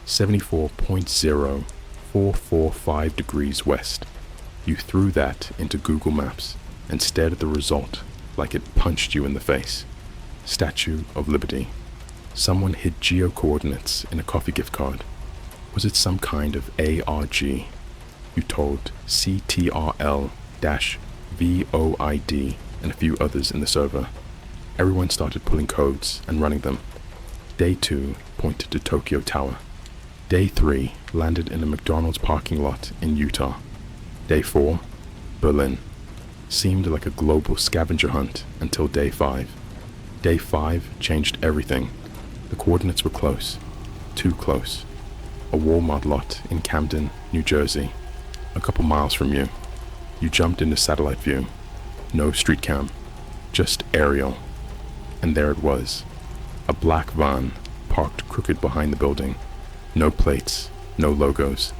[SPEAKER 2] 74.0445 degrees west. You threw that into Google Maps and stared at the result like it punched you in the face. Statue of Liberty. Someone hid geo-coordinates in a coffee gift card. Was it some kind of ARG? You told CTRL-VOID and a few others in the server. Everyone started pulling codes and running them. Day 2 pointed to Tokyo Tower. Day 3 landed in a McDonald's parking lot in Utah. Day 4, Berlin. Seemed like a global scavenger hunt until day 5. Day 5 changed everything. The coordinates were close. Too close. A Walmart lot in Camden, New Jersey. A couple miles from you. You jumped into satellite view. No street cam. Just aerial. And there it was. A black van parked crooked behind the building. No plates. No logos.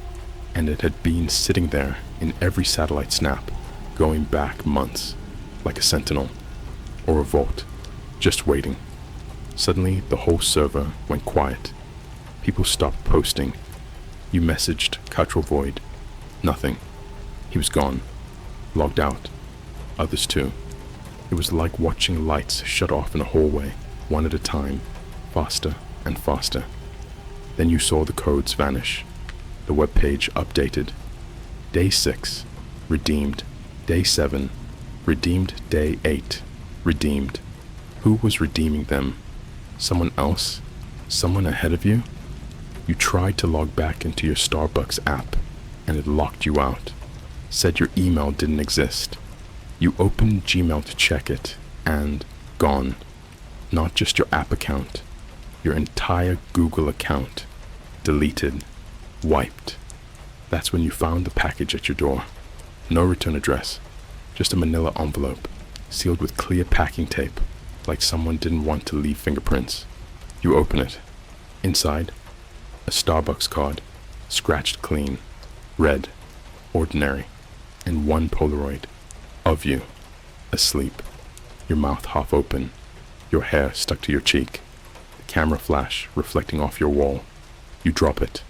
[SPEAKER 2] And it had been sitting there in every satellite snap, going back months, like a sentinel. Or a vault. Just waiting. Suddenly, the whole server went quiet. People stopped posting. You messaged Cultural Void. Nothing. He was gone. Logged out. Others too. It was like watching lights shut off in a hallway, one at a time, faster and faster. Then you saw the codes vanish. The webpage updated. Day 6. Redeemed. Day 7. Redeemed. Day 8. Redeemed. Who was redeeming them? Someone else? Someone ahead of you? You tried to log back into your Starbucks app, and it locked you out. Said your email didn't exist. You opened Gmail to check it, and gone. Not just your app account. Your entire Google account. Deleted. Wiped. That's when you found the package at your door. No return address, just a manila envelope, sealed with clear packing tape, like someone didn't want to leave fingerprints. You open it. Inside, a Starbucks card, scratched clean, red, ordinary, and one Polaroid of you, asleep, your mouth half open, your hair stuck to your cheek, the camera flash reflecting off your wall. You drop it,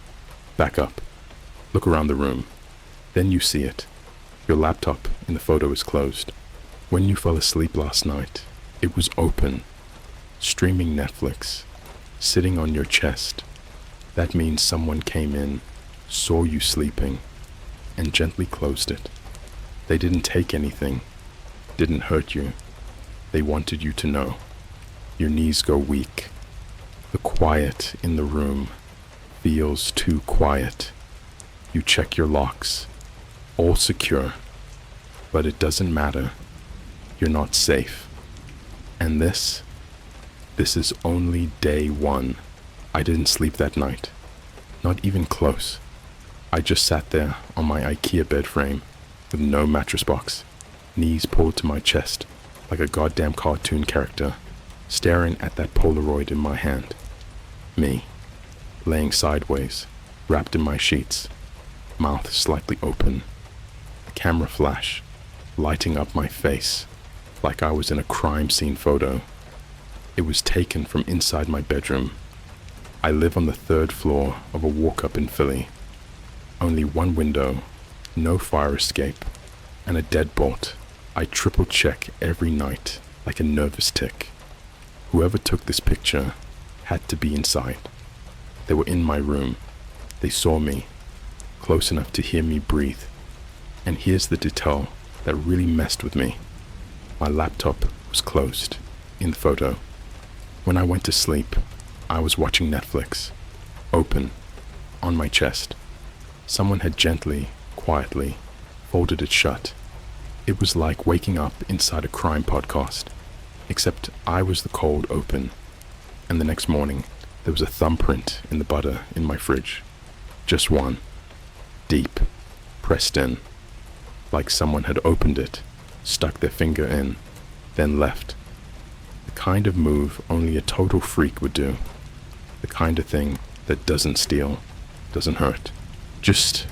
[SPEAKER 2] back up, look around the room, then you see it. Your laptop in the photo is closed. When you fell asleep last night, it was open, streaming Netflix, sitting on your chest. That means someone came in, saw you sleeping, and gently closed it. They didn't take anything, didn't hurt you. They wanted you to know. Your knees go weak. The quiet in the room feels too quiet. You check your locks, all secure, but it doesn't matter. You're not safe. And this is only day one. I didn't sleep that night, not even close. I just sat there on my IKEA bed frame with no mattress box, knees pulled to my chest like a goddamn cartoon character, staring at that Polaroid in my hand. Me, laying sideways, wrapped in my sheets, mouth slightly open, the camera flash lighting up my face like I was in a crime scene photo. It was taken from inside my bedroom. I live on the 3rd floor of a walk-up in Philly. Only one window, no fire escape, and a deadbolt. I triple check every night like a nervous tick. Whoever took this picture had to be inside. They were in my room. They saw me, close enough to hear me breathe. And here's the detail that really messed with me. My laptop was closed in the photo. When I went to sleep, I was watching Netflix, open, on my chest. Someone had gently, quietly, folded it shut. It was like waking up inside a crime podcast, except I was the cold open. And the next morning, there was a thumbprint in the butter in my fridge. Just one. Deep, pressed in, like someone had opened it, stuck their finger in, then left. The kind of move only a total freak would do. The kind of thing that doesn't steal, doesn't hurt, just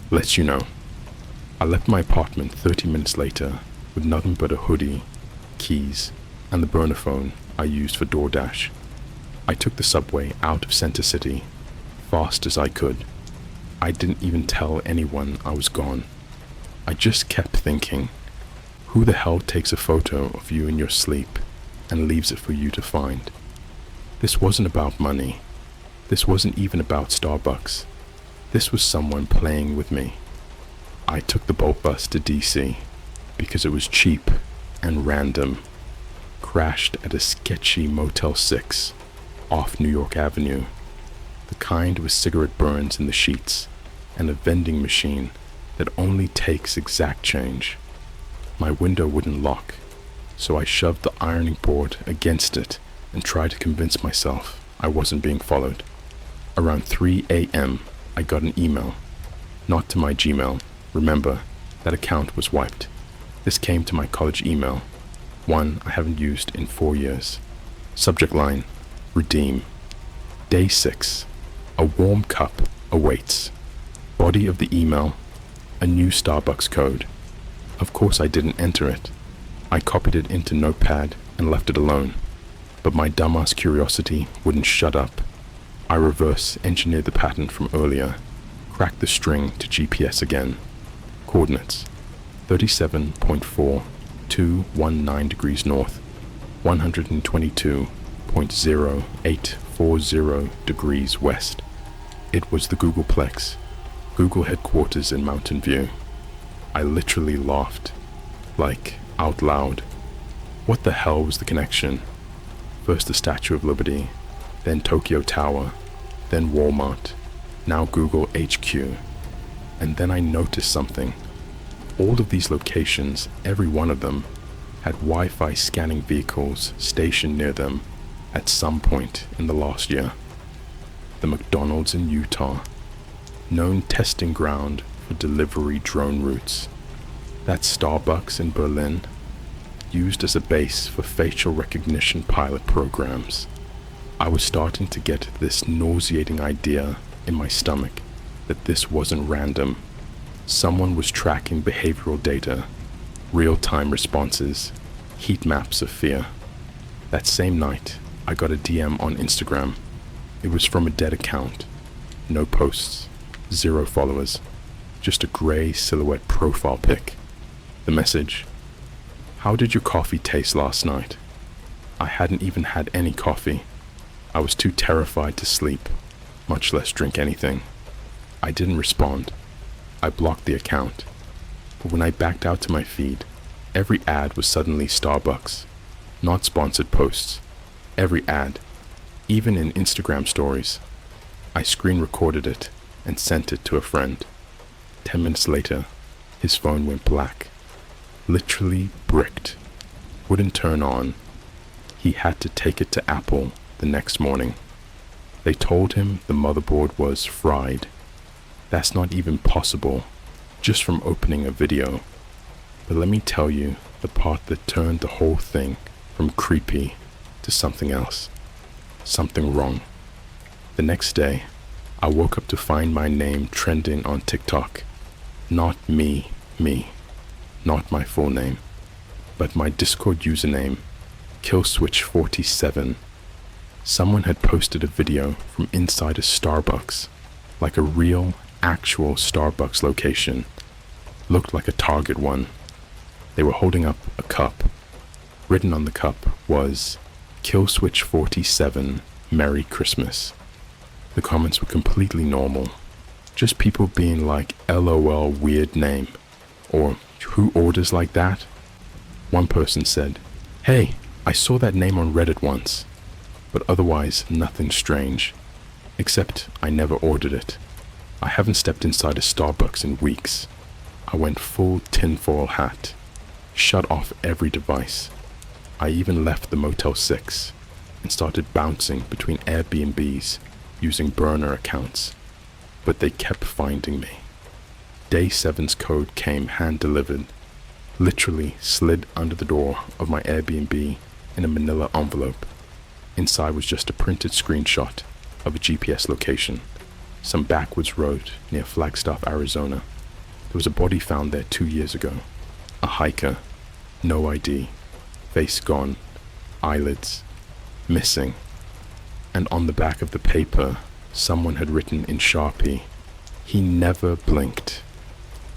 [SPEAKER 2] lets you know. I left my apartment 30 minutes later with nothing but a hoodie, keys, and the burner phone I used for DoorDash. I took the subway out of Center City, fast as I could. I didn't even tell anyone I was gone. I just kept thinking, who the hell takes a photo of you in your sleep and leaves it for you to find? This wasn't about money. This wasn't even about Starbucks. This was someone playing with me. I took the bolt bus to DC because it was cheap and random. Crashed at a sketchy Motel 6 off New York Avenue, the kind with cigarette burns in the sheets and a vending machine that only takes exact change. My window wouldn't lock, so I shoved the ironing board against it and tried to convince myself I wasn't being followed. Around 3 a.m., I got an email. Not to my Gmail. Remember, that account was wiped. This came to my college email, one I haven't used in 4 years. Subject line, redeem. Day 6, a warm cup awaits. Body of the email, a new Starbucks code. Of course I didn't enter it. I copied it into Notepad and left it alone. But my dumbass curiosity wouldn't shut up. I reverse engineered the pattern from earlier, cracked the string to GPS again. Coordinates, 37.4219 degrees north, 122.0840 degrees west. It was the Googleplex, Google headquarters in Mountain View. I literally laughed, like out loud. What the hell was the connection? First the Statue of Liberty, then Tokyo Tower, then Walmart, now Google HQ. And then I noticed something. All of these locations, every one of them, had Wi-Fi scanning vehicles stationed near them at some point in the last year. The McDonald's in Utah, known testing ground for delivery drone routes. That Starbucks in Berlin, used as a base for facial recognition pilot programs. I was starting to get this nauseating idea in my stomach that this wasn't random. Someone was tracking behavioral data, real-time responses, heat maps of fear. That same night, I got a DM on Instagram. It was from a dead account. No posts, 0 followers, just a gray silhouette profile pic. The message: "How did your coffee taste last night?" I hadn't even had any coffee. I was too terrified to sleep, much less drink anything. I didn't respond. I blocked the account. But when I backed out to my feed, every ad was suddenly Starbucks. Not sponsored posts. Every ad, even in Instagram stories. I screen recorded it and sent it to a friend. 10 minutes later, his phone went black. Literally bricked. Wouldn't turn on. He had to take it to Apple the next morning. They told him the motherboard was fried. That's not even possible, just from opening a video. But let me tell you the part that turned the whole thing from creepy to something else. Something wrong. The next day, I woke up to find my name trending on TikTok. Not me. Not my full name, but my Discord username, Killswitch47. Someone had posted a video from inside a Starbucks, like a real, actual Starbucks location. Looked like a Target one. They were holding up a cup. Written on the cup was, "Killswitch47, Merry Christmas." The comments were completely normal. Just people being like, "LOL, weird name," or "Who orders like that?" One person said, "Hey, I saw that name on Reddit once," but otherwise nothing strange, except I never ordered it. I haven't stepped inside a Starbucks in weeks. I went full tinfoil hat, shut off every device. I even left the Motel 6 and started bouncing between Airbnbs using burner accounts, but they kept finding me. Day 7's code came hand-delivered, literally slid under the door of my Airbnb in a manila envelope. Inside was just a printed screenshot of a GPS location, some backwoods road near Flagstaff, Arizona. There was a body found there 2 years ago. A hiker, no ID, face gone, eyelids, missing. And on the back of the paper, someone had written in Sharpie, "He never blinked."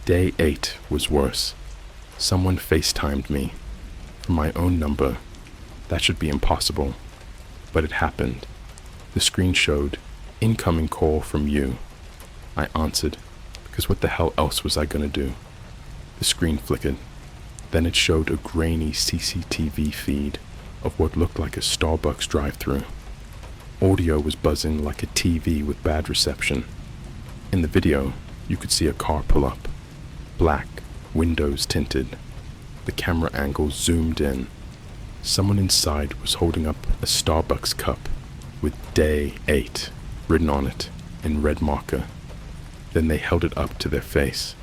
[SPEAKER 2] Day 8 was worse. Someone FaceTimed me from my own number. That should be impossible, but it happened. The screen showed, "Incoming call from you." I answered, because what the hell else was I gonna do? The screen flickered. Then it showed a grainy CCTV feed of what looked like a Starbucks drive-thru. Audio was buzzing like a TV with bad reception. In the video, you could see a car pull up. Black, windows tinted. The camera angle zoomed in. Someone inside was holding up a Starbucks cup with Day 8 written on it in red marker. Then they held it up to their face,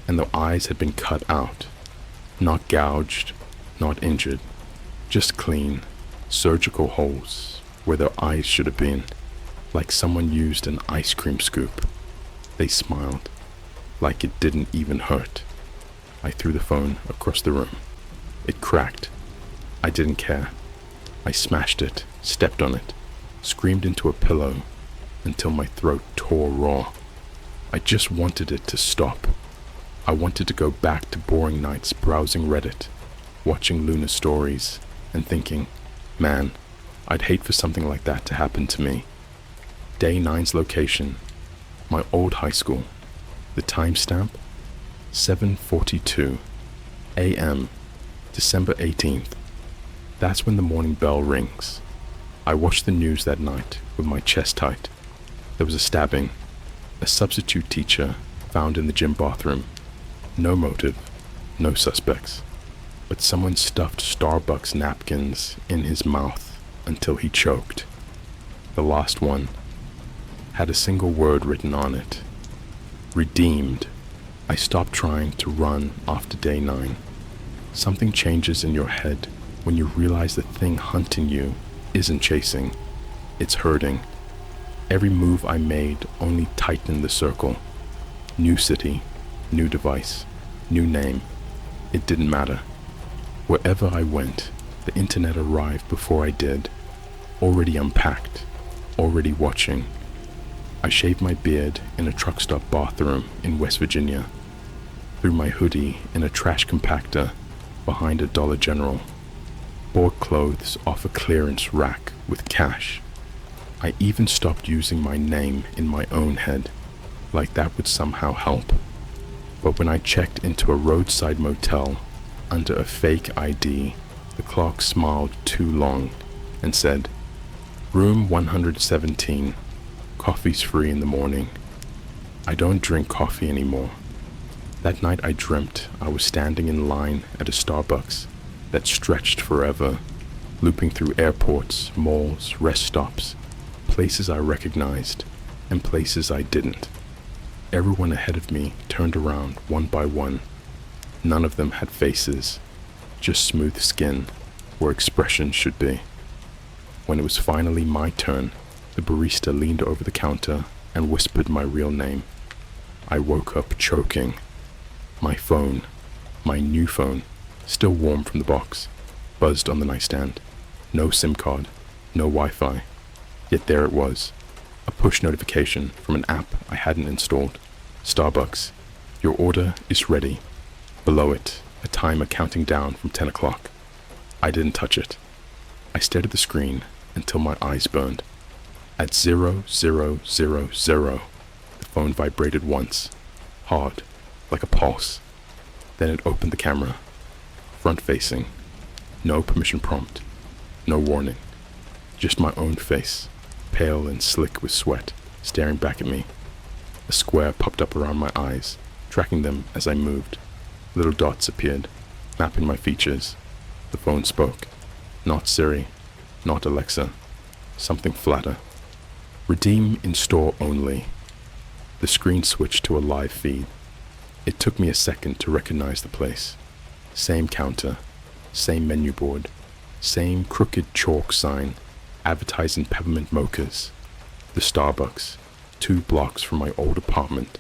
[SPEAKER 2] and their eyes had been cut out. Not gouged, not injured, just clean, surgical holes where their eyes should have been, like someone used an ice cream scoop. They smiled, like it didn't even hurt. I threw the phone across the room. It cracked. I didn't care. I smashed it, stepped on it, screamed into a pillow until my throat tore raw. I just wanted it to stop. I wanted to go back to boring nights browsing Reddit, watching Luna stories, and thinking, man, I'd hate for something like that to happen to me. Day 9's location, my old high school. The timestamp, 7:42 a.m., December 18th. That's when the morning bell rings. I watched the news that night with my chest tight. There was a stabbing. A substitute teacher found in the gym bathroom. No motive, no suspects, but someone stuffed Starbucks napkins in his mouth until he choked. The last one had a single word written on it. Redeemed. I stopped trying to run after day 9. Something changes in your head when you realize the thing hunting you isn't chasing, it's herding. Every move I made only tightened the circle. New city, new device, new name. It didn't matter. Wherever I went, the internet arrived before I did, already unpacked, already watching. I shaved my beard in a truck stop bathroom in West Virginia, threw my hoodie in a trash compactor behind a Dollar General, bought clothes off a clearance rack with cash. I even stopped using my name in my own head, like that would somehow help. But when I checked into a roadside motel under a fake ID, the clerk smiled too long and said, "Room 117, coffee's free in the morning." I don't drink coffee anymore. That night I dreamt I was standing in line at a Starbucks that stretched forever, looping through airports, malls, rest stops, places I recognized and places I didn't. Everyone ahead of me turned around one by one. None of them had faces, just smooth skin where expression should be. When it was finally my turn, the barista leaned over the counter and whispered my real name. I woke up choking. My phone, my new phone, still warm from the box, buzzed on the nightstand. No SIM card, no Wi-Fi. Yet there it was, a push notification from an app I hadn't installed. Starbucks, your order is ready. Below it, a timer counting down from 10 o'clock. I didn't touch it. I stared at the screen until my eyes burned. At 0000, the phone vibrated once, hard, like a pulse. Then it opened the camera, front-facing. No permission prompt, no warning. Just my own face, pale and slick with sweat, staring back at me. A square popped up around my eyes, tracking them as I moved. Little dots appeared, mapping my features. The phone spoke. Not Siri, not Alexa, something flatter. Redeem in store only. The screen switched to a live feed. It took me a second to recognize the place. Same counter, same menu board, same crooked chalk sign advertising peppermint mochas. The Starbucks, 2 blocks from my old apartment,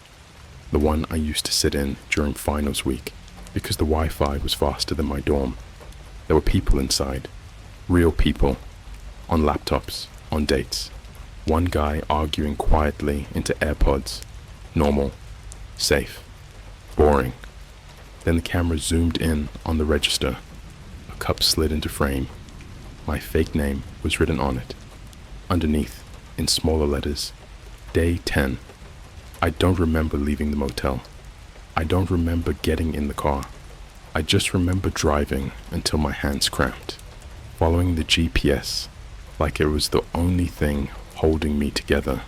[SPEAKER 2] the one I used to sit in during finals week because the Wi-Fi was faster than my dorm. There were people inside, real people, on laptops, on dates. One guy arguing quietly into AirPods. Normal, safe, boring. Then the camera zoomed in on the register. A cup slid into frame. My fake name was written on it. Underneath, in smaller letters, Day 10. I don't remember leaving the motel. I don't remember getting in the car. I just remember driving until my hands cramped, following the GPS like it was the only thing holding me together.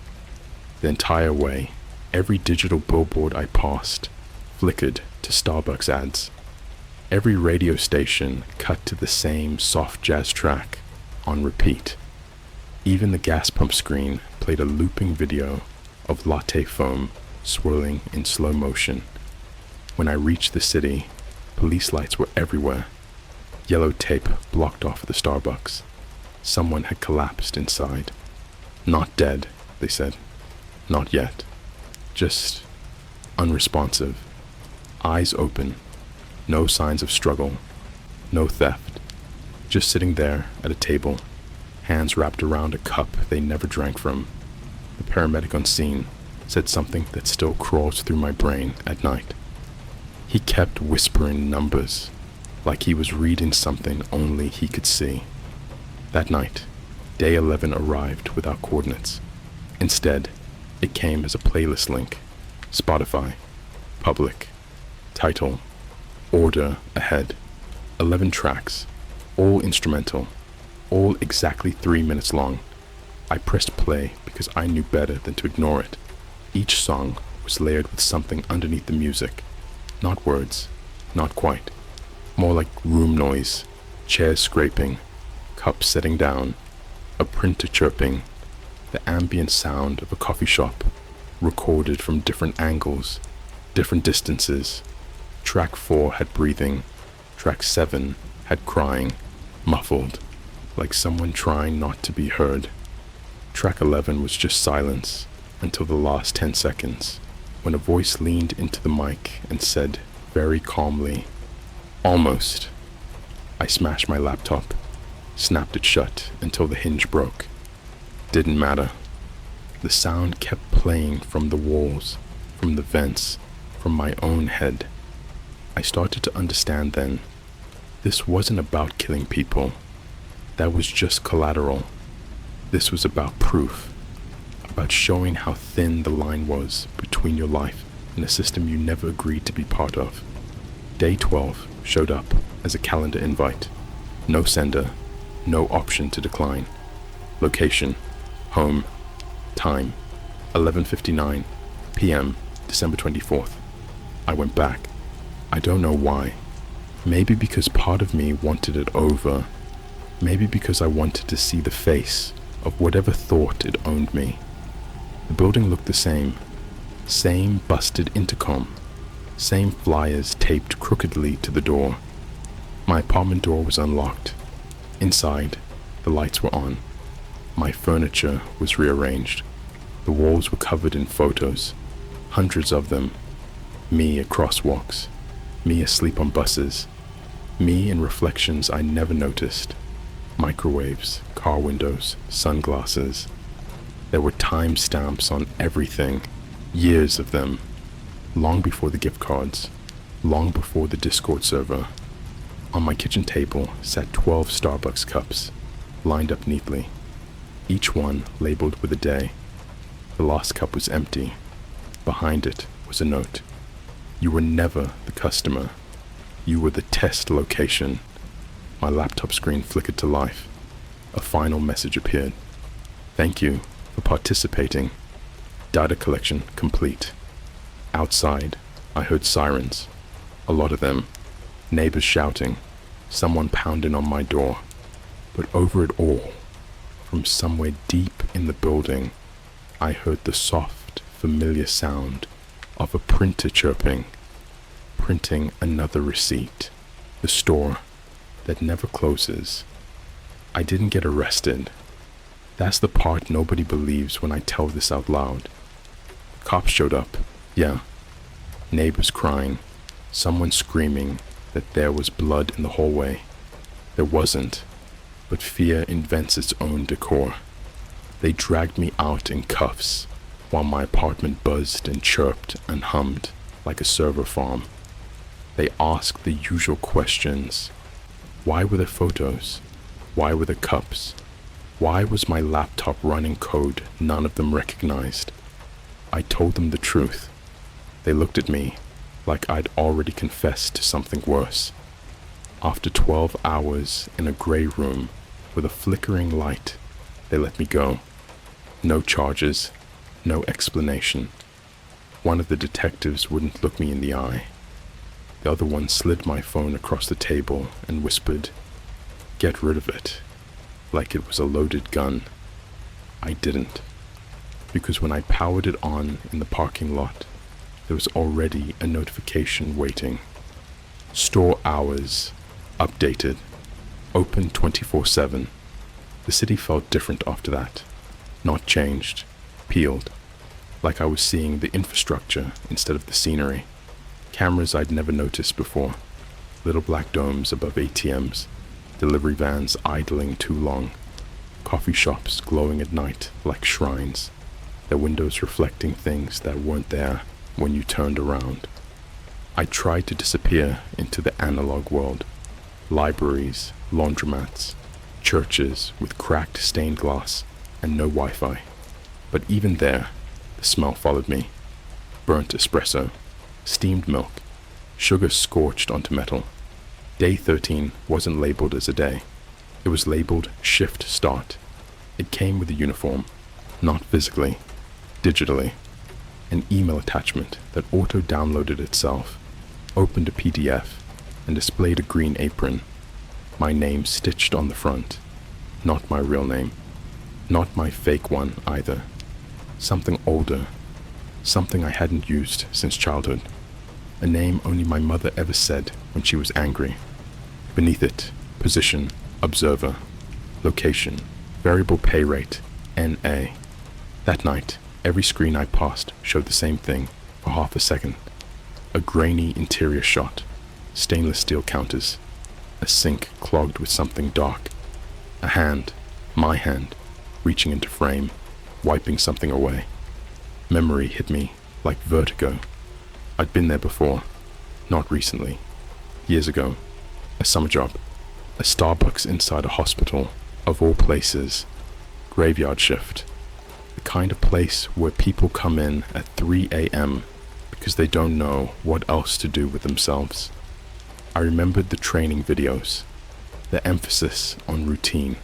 [SPEAKER 2] The entire way, every digital billboard I passed flickered to Starbucks ads. Every radio station cut to the same soft jazz track on repeat. Even the gas pump screen played a looping video of latte foam swirling in slow motion. When I reached the city, police lights were everywhere. Yellow tape blocked off the Starbucks. Someone had collapsed inside. Not dead, they said. Not yet. Just unresponsive. Eyes open. No signs of struggle. No theft. Just sitting there at a table, hands wrapped around a cup they never drank from. The paramedic on scene said something that still crawls through my brain at night. He kept whispering numbers, like he was reading something only he could see. That night, Day 11 arrived without coordinates. Instead, it came as a playlist link. Spotify. Public. Title. Order ahead. 11 tracks. All instrumental. All exactly 3 minutes long. I pressed play because I knew better than to ignore it. Each song was layered with something underneath the music. Not words. Not quite. More like room noise. Chairs scraping. Cups setting down. A printer chirping. The ambient sound of a coffee shop. recorded from different angles, different distances. Track 4 had breathing, track 7 had crying, muffled, like someone trying not to be heard. Track 11 was just silence until the last 10 seconds, when a voice leaned into the mic and said very calmly, "Almost." I smashed my laptop, snapped it shut until the hinge broke. Didn't matter. The sound kept playing from the walls, from the vents, from my own head. I started to understand then. This wasn't about killing people. That was just collateral. This was about proof, about showing how thin the line was between your life and a system you never agreed to be part of. Day 12 showed up as a calendar invite. No sender, no option to decline. Location, home, time, 11:59 p.m., December 24th. I went back. I don't know why. Maybe because part of me wanted it over. Maybe because I wanted to see the face of whatever thought it owned me. The building looked the same. Same busted intercom. Same flyers taped crookedly to the door. My apartment door was unlocked. Inside, the lights were on. My furniture was rearranged. The walls were covered in photos, hundreds of them. Me at crosswalks, me asleep on buses, me in reflections I never noticed. Microwaves, car windows, sunglasses. There were timestamps on everything, years of them. Long before the gift cards, long before the Discord server. On my kitchen table sat 12 Starbucks cups, lined up neatly, each one labeled with a day. The last cup was empty. Behind it was a note. You were never the customer. You were the test location. My laptop screen flickered to life. A final message appeared. Thank you for participating. Data collection complete. Outside, I heard sirens. A lot of them. Neighbors shouting. Someone pounding on my door. But over it all, from somewhere deep in the building, I heard the soft, familiar sound of a printer chirping, printing another receipt. The store that never closes. I didn't get arrested. That's the part nobody believes when I tell this out loud. Cops showed up, yeah. Neighbors crying, someone screaming that there was blood in the hallway. There wasn't, but fear invents its own decor. They dragged me out in cuffs while my apartment buzzed and chirped and hummed like a server farm. They asked the usual questions. Why were there photos? Why were there cups? Why was my laptop running code none of them recognized? I told them the truth. They looked at me like I'd already confessed to something worse. After 12 hours in a gray room with a flickering light, they let me go. No charges, no explanation. One of the detectives wouldn't look me in the eye. The other one slid my phone across the table and whispered, "Get rid of it," like it was a loaded gun. I didn't, because when I powered it on in the parking lot, there was already a notification waiting. Store hours updated, open 24/7. The city felt different after that. Not changed, peeled, like I was seeing the infrastructure instead of the scenery. Cameras I'd never noticed before, little black domes above ATMs, delivery vans idling too long, coffee shops glowing at night like shrines, their windows reflecting things that weren't there when you turned around. I tried to disappear into the analog world. Libraries, laundromats, churches with cracked stained glass and no Wi-Fi. But even there, the smell followed me. Burnt espresso, steamed milk, sugar scorched onto metal. Day 13 wasn't labeled as a day. It was labeled shift start. It came with a uniform, not physically, digitally. An email attachment that auto-downloaded itself, opened a PDF, and displayed a green apron. My name stitched on the front. Not my real name. Not my fake one either. Something older. something I hadn't used since childhood, a name only my mother ever said when she was angry. Beneath it, position, observer, location, variable pay rate, NA. That night, every screen I passed showed the same thing for half a second. A grainy interior shot, stainless steel counters, a sink clogged with something dark, a hand, my hand, reaching into frame, wiping something away. Memory hit me like vertigo. I'd been there before, not recently. Years ago, a summer job, a Starbucks inside a hospital, of all places, graveyard shift, the kind of place where people come in at 3 a.m. because they don't know what else to do with themselves. I remembered the training videos, the emphasis on routine,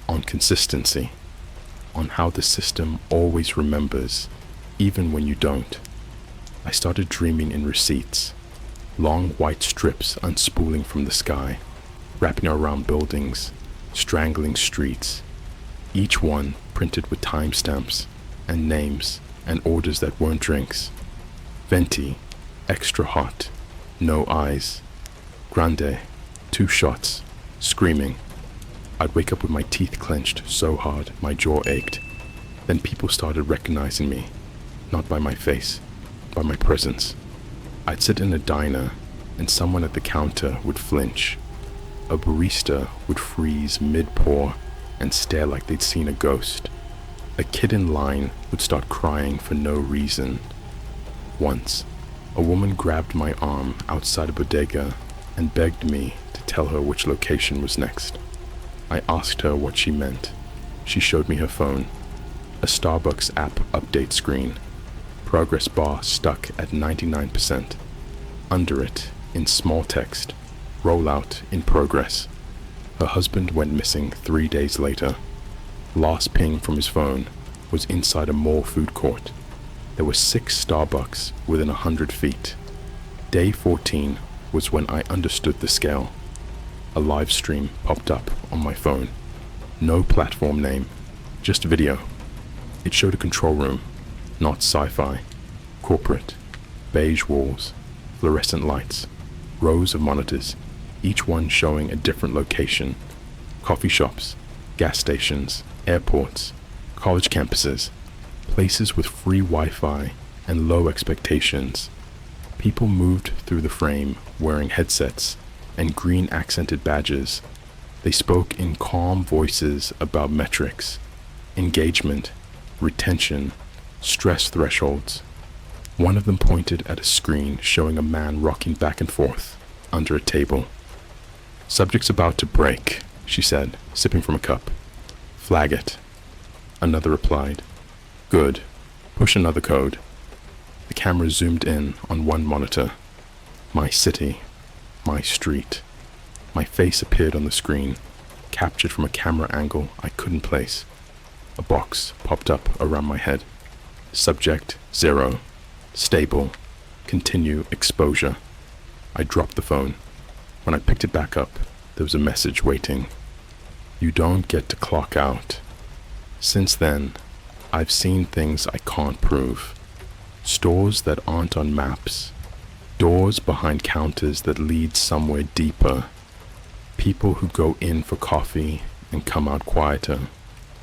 [SPEAKER 2] on consistency, on how the system always remembers, even when you don't. I started dreaming in receipts, long white strips unspooling from the sky, wrapping around buildings, strangling streets, each one printed with timestamps and names and orders that weren't drinks. Venti, extra hot, no eyes. Grande, 2 shots, screaming. I'd wake up with my teeth clenched so hard my jaw ached. Then people started recognizing me, not by my face, by my presence. I'd sit in a diner and someone at the counter would flinch. A barista would freeze mid-pour and stare like they'd seen a ghost. A kid in line would start crying for no reason. Once, a woman grabbed my arm outside a bodega and begged me to tell her which location was next. I asked her what she meant. She showed me her phone, a Starbucks app update screen, progress bar stuck at 99%. Under it, in small text, rollout in progress. Her husband went missing 3 days later. Last ping from his phone was inside a mall food court. There were 6 Starbucks within 100 feet. Day 14 was when I understood the scale. A live stream popped up on my phone. No platform name, just video. It showed a control room, not sci-fi. Corporate, beige walls, fluorescent lights, rows of monitors, each one showing a different location. Coffee shops, gas stations, airports, college campuses, places with free Wi-Fi and low expectations. People moved through the frame wearing headsets and green accented badges. They spoke in calm voices about metrics, engagement, retention, stress thresholds. One of them pointed at a screen showing a man rocking back and forth under a table. "Subject's about to break," she said, sipping from a cup. "Flag it." Another replied, "Good. Push another code." The camera zoomed in on one monitor. My city, my street. My face appeared on the screen, captured from a camera angle I couldn't place. A box popped up around my head. Subject 0. Stable. Continue exposure. I dropped the phone. When I picked it back up, there was a message waiting. "You don't get to clock out." Since then, I've seen things I can't prove. Stores that aren't on maps. Doors behind counters that lead somewhere deeper. People who go in for coffee and come out quieter,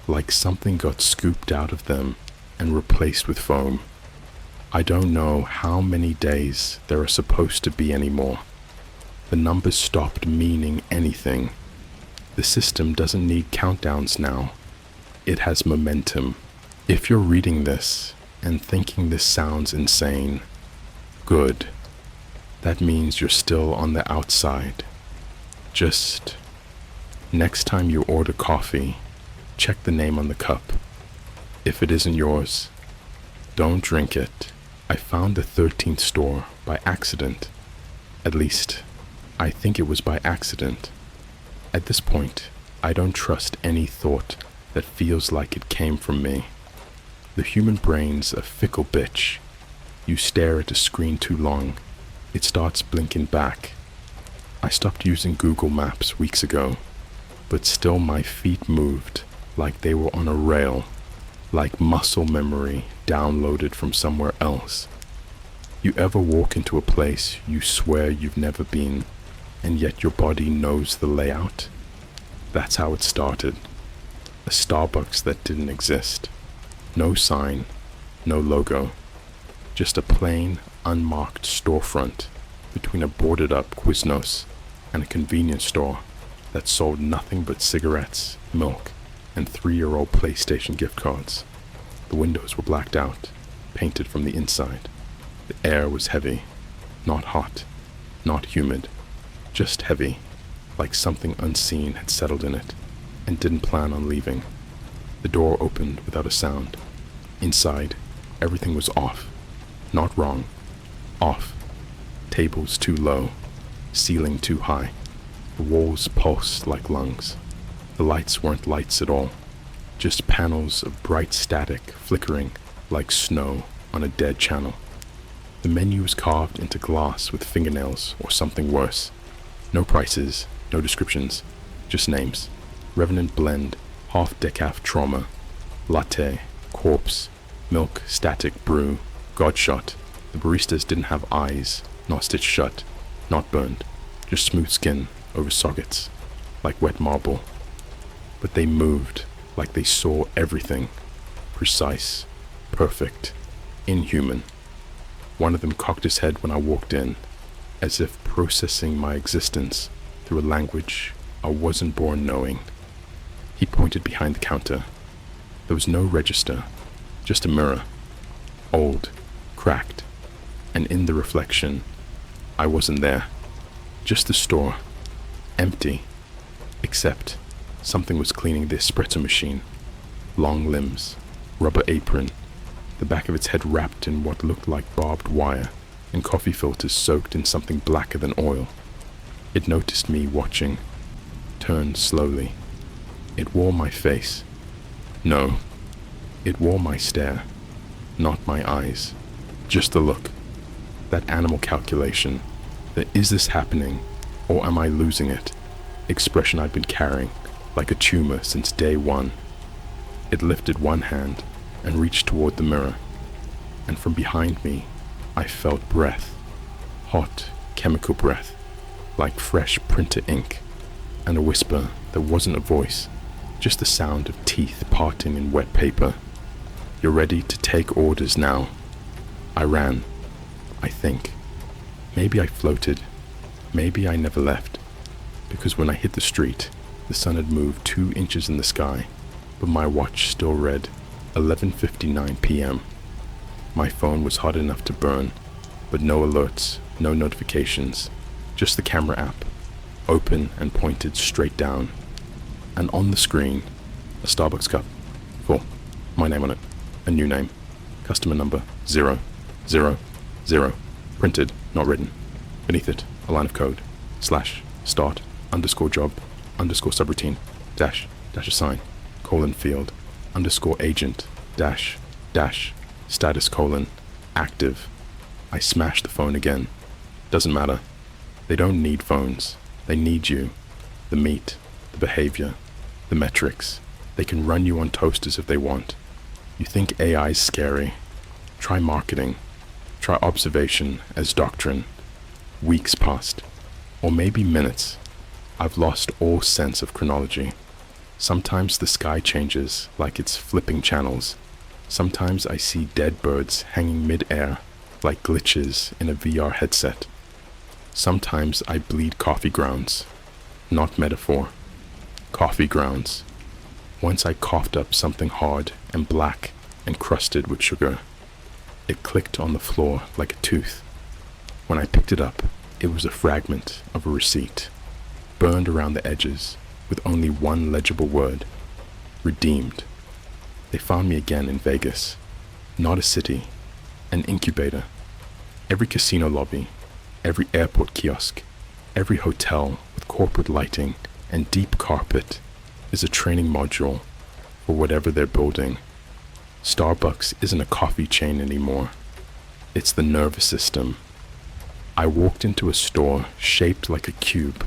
[SPEAKER 2] like something got scooped out of them and replaced with foam. I don't know how many days there are supposed to be anymore. The numbers stopped meaning anything. The system doesn't need countdowns now. It has momentum. If you're reading this and thinking this sounds insane, good. That means you're still on the outside. Just next time you order coffee, check the name on the cup. If it isn't yours, don't drink it. I found the 13th store by accident. At least, I think it was by accident. At this point, I don't trust any thought that feels like it came from me. The human brain's a fickle bitch. You stare at a screen too long, it starts blinking back. I stopped using Google Maps weeks ago, but still my feet moved like they were on a rail, like muscle memory downloaded from somewhere else. You ever walk into a place you swear you've never been, and yet your body knows the layout? That's how it started. A Starbucks that didn't exist. No sign, no logo. Just a plain, unmarked storefront between a boarded-up Quiznos and a convenience store that sold nothing but cigarettes, milk, and 3-year-old PlayStation gift cards. The windows were blacked out, painted from the inside. The air was heavy, not hot, not humid, just heavy, like something unseen had settled in it and didn't plan on leaving. The door opened without a sound. Inside, everything was off. Not wrong. Off. Tables too low. Ceiling too high. The walls pulsed like lungs. The lights weren't lights at all. Just panels of bright static flickering like snow on a dead channel. The menu was carved into glass with fingernails or something worse. No prices, no descriptions, just names. Revenant Blend, Half Decaf Trauma, Latte, Corpse, Milk Static Brew, Godshot. The baristas didn't have eyes, not stitched shut, not burned, just smooth skin over sockets, like wet marble. But they moved like they saw everything, precise, perfect, inhuman. One of them cocked his head when I walked in, as if processing my existence through a language I wasn't born knowing. He pointed behind the counter. There was no register, just a mirror, old, cracked, and in the reflection, I wasn't there. Just the store, empty, except something was cleaning the espresso machine. Long limbs, rubber apron, the back of its head wrapped in what looked like barbed wire, and coffee filters soaked in something blacker than oil. It noticed me watching, turned slowly. It wore my face. No, it wore my stare, not my eyes. Just the look. That animal calculation. The is this happening, or am I losing it? Expression I'd been carrying, like a tumor since day one. It lifted one hand and reached toward the mirror, and from behind me, I felt breath. Hot, chemical breath, like fresh printer ink, and a whisper that wasn't a voice, just the sound of teeth parting in wet paper. You're ready to take orders now. I ran, I think. Maybe I floated. Maybe I never left. Because when I hit the street, the sun had moved 2 inches in the sky, but my watch still read 11:59 p.m. My phone was hot enough to burn, but no alerts, no notifications, just the camera app, open and pointed straight down. And on the screen, a Starbucks cup, full, my name on it, a new name, customer number 000, printed, not written. Beneath it, a line of code, /start, _job, _subroutine, dash assign, field, _agent, status : active. I smashed the phone again. Doesn't matter. They don't need phones. They need you. The meat, the behavior, the metrics. They can run you on toasters if they want. You think AI's scary? Try marketing. Try observation as doctrine. Weeks passed, or maybe minutes. I've lost all sense of chronology. Sometimes the sky changes like it's flipping channels. Sometimes I see dead birds hanging mid-air like glitches in a VR headset. Sometimes I bleed coffee grounds. Not metaphor. Coffee grounds. Once I coughed up something hard and black and crusted with sugar. It clicked on the floor like a tooth. When I picked it up, it was a fragment of a receipt, burned around the edges with only one legible word: redeemed. They found me again in Vegas. Not a city, an incubator. Every casino lobby, every airport kiosk, every hotel with corporate lighting and deep carpet is a training module for whatever they're building. Starbucks isn't a coffee chain anymore. It's the nervous system. I walked into a store shaped like a cube.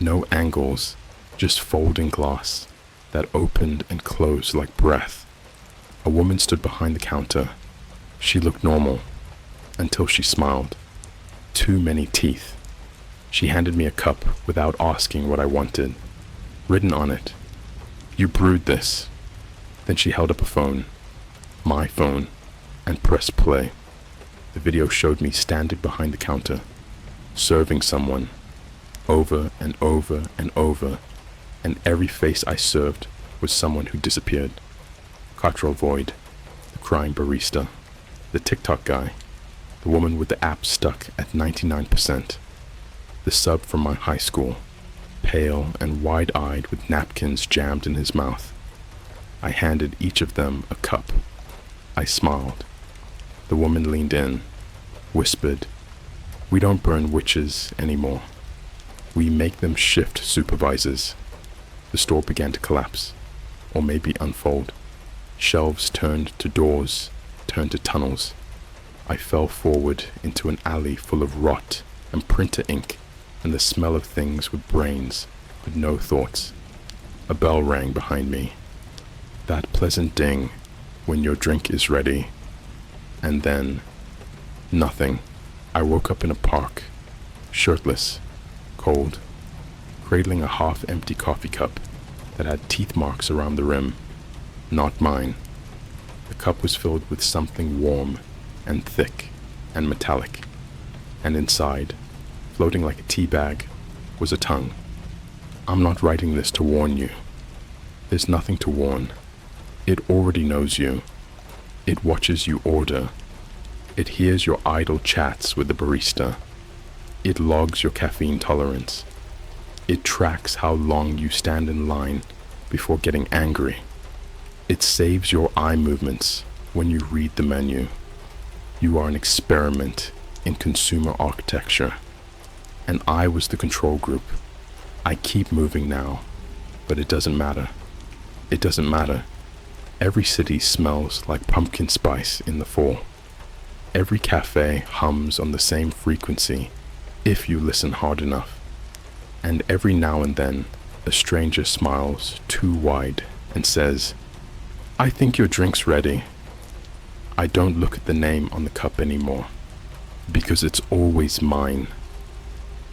[SPEAKER 2] No angles, just folding glass that opened and closed like breath. A woman stood behind the counter. She looked normal, until she smiled. Too many teeth. She handed me a cup without asking what I wanted. Written on it, "You brewed this." Then she held up a phone, my phone, and pressed play. The video showed me standing behind the counter, serving someone, over and over and over, and every face I served was someone who disappeared. Cultural void, the crying barista, the TikTok guy, the woman with the app stuck at 99%, the sub from my high school, pale and wide-eyed with napkins jammed in his mouth. I handed each of them a cup. I smiled. The woman leaned in, whispered, "We don't burn witches anymore. We make them shift supervisors." The store began to collapse, or maybe unfold. Shelves turned to doors, turned to tunnels. I fell forward into an alley full of rot and printer ink and the smell of things with brains, but no thoughts. A bell rang behind me. That pleasant ding when your drink is ready. And then, nothing. I woke up in a park, shirtless, cold, cradling a half-empty coffee cup that had teeth marks around the rim. Not mine. The cup was filled with something warm and thick and metallic, and inside, floating like a tea bag, was a tongue. I'm not writing this to warn you. There's nothing to warn. It already knows you. It watches you order. It hears your idle chats with the barista. It logs your caffeine tolerance. It tracks how long you stand in line before getting angry. It saves your eye movements when you read the menu. You are an experiment in consumer architecture. And I was the control group. I keep moving now, but it doesn't matter. It doesn't matter. Every city smells like pumpkin spice in the fall. Every cafe hums on the same frequency if you listen hard enough. And every now and then, a stranger smiles too wide and says, "I think your drink's ready." I don't look at the name on the cup anymore, because it's always mine,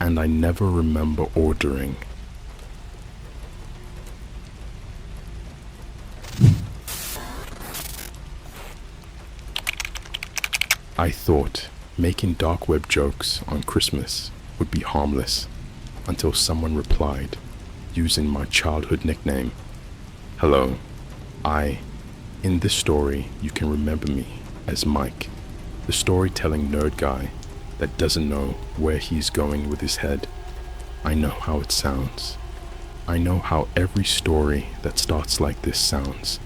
[SPEAKER 2] and I never remember ordering. I thought making dark web jokes on Christmas would be harmless, until someone replied, using my childhood nickname. "Hello, in this story you can remember me as Mike, the storytelling nerd guy that doesn't know where he's going with his head. I know how it sounds. I know how every story that starts like this sounds,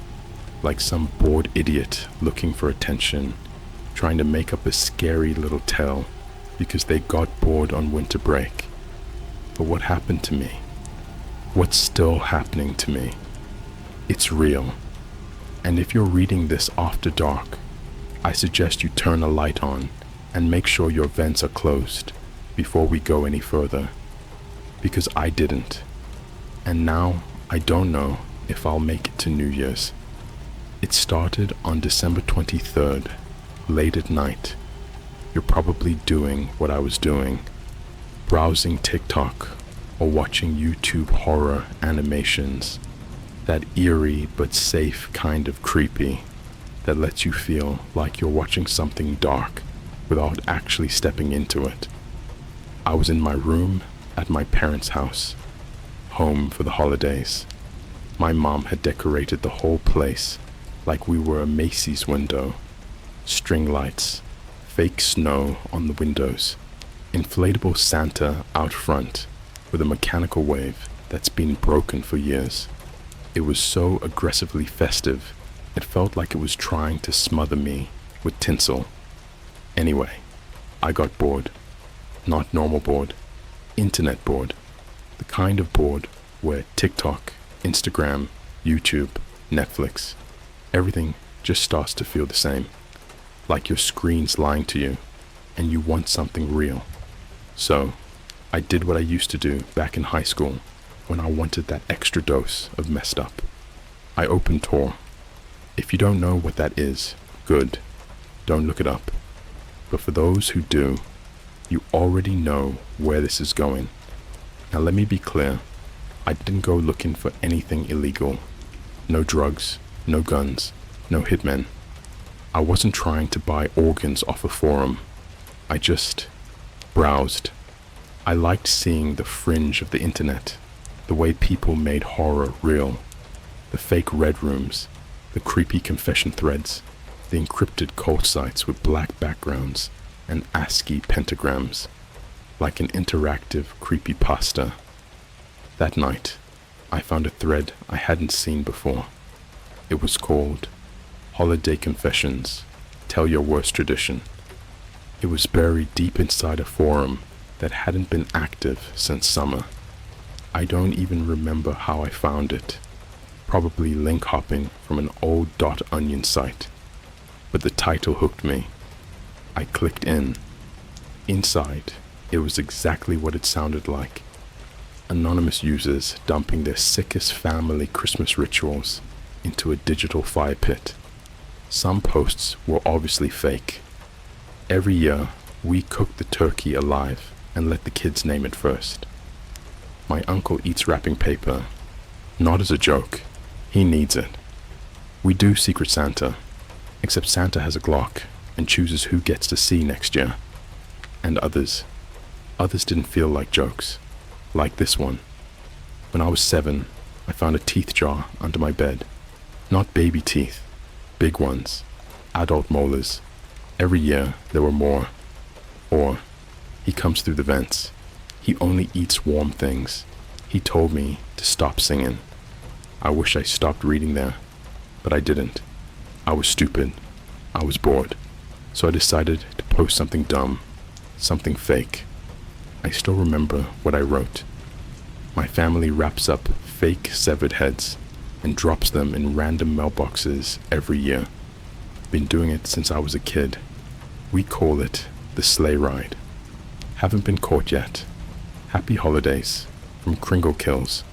[SPEAKER 2] like some bored idiot looking for attention, trying to make up a scary little tale because they got bored on winter break. But what happened to me? What's still happening to me? It's real. And if you're reading this after dark, I suggest you turn a light on and make sure your vents are closed before we go any further. Because I didn't. And now I don't know if I'll make it to New Year's. It started on December 23rd, late at night. You're probably doing what I was doing, browsing TikTok or watching YouTube horror animations. That eerie but safe kind of creepy that lets you feel like you're watching something dark without actually stepping into it. I was in my room at my parents' house, home for the holidays. My mom had decorated the whole place like we were a Macy's window. String lights, fake snow on the windows, inflatable Santa out front with a mechanical wave that's been broken for years. It was so aggressively festive, it felt like it was trying to smother me with tinsel. Anyway, I got bored. Not normal bored, internet bored. The kind of bored where TikTok, Instagram, YouTube, Netflix, everything just starts to feel the same. Like your screen's lying to you, and you want something real. So, I did what I used to do back in high school, when I wanted that extra dose of messed up. I opened Tor. If you don't know what that is, good. Don't look it up. But for those who do, you already know where this is going. Now let me be clear. I didn't go looking for anything illegal. No drugs, no guns, no hitmen. I wasn't trying to buy organs off a forum. I just browsed. I liked seeing the fringe of the internet, the way people made horror real, the fake red rooms, the creepy confession threads, the encrypted cult sites with black backgrounds and ASCII pentagrams, like an interactive creepypasta. That night, I found a thread I hadn't seen before. It was called Holiday Confessions, Tell Your Worst Tradition. It was buried deep inside a forum that hadn't been active since summer. I don't even remember how I found it, probably link hopping from an old .onion site. But the title hooked me. I clicked in. Inside, it was exactly what it sounded like. Anonymous users dumping their sickest family Christmas rituals into a digital fire pit. Some posts were obviously fake. Every year, we cook the turkey alive and let the kids name it first. My uncle eats wrapping paper, not as a joke. He needs it. We do Secret Santa, except Santa has a Glock and chooses who gets to see next year. And others didn't feel like jokes, like this one. When I was 7, I found a teeth jar under my bed. Not baby teeth, big ones, adult molars. Every year there were more. Or, he comes through the vents. He only eats warm things. He told me to stop singing. I wish I stopped reading there, but I didn't. I was stupid. I was bored. So I decided to post something dumb, something fake. I still remember what I wrote. My family wraps up fake severed heads and drops them in random mailboxes every year. Been doing it since I was a kid. We call it the sleigh ride. Haven't been caught yet. Happy holidays from Kringle Kills.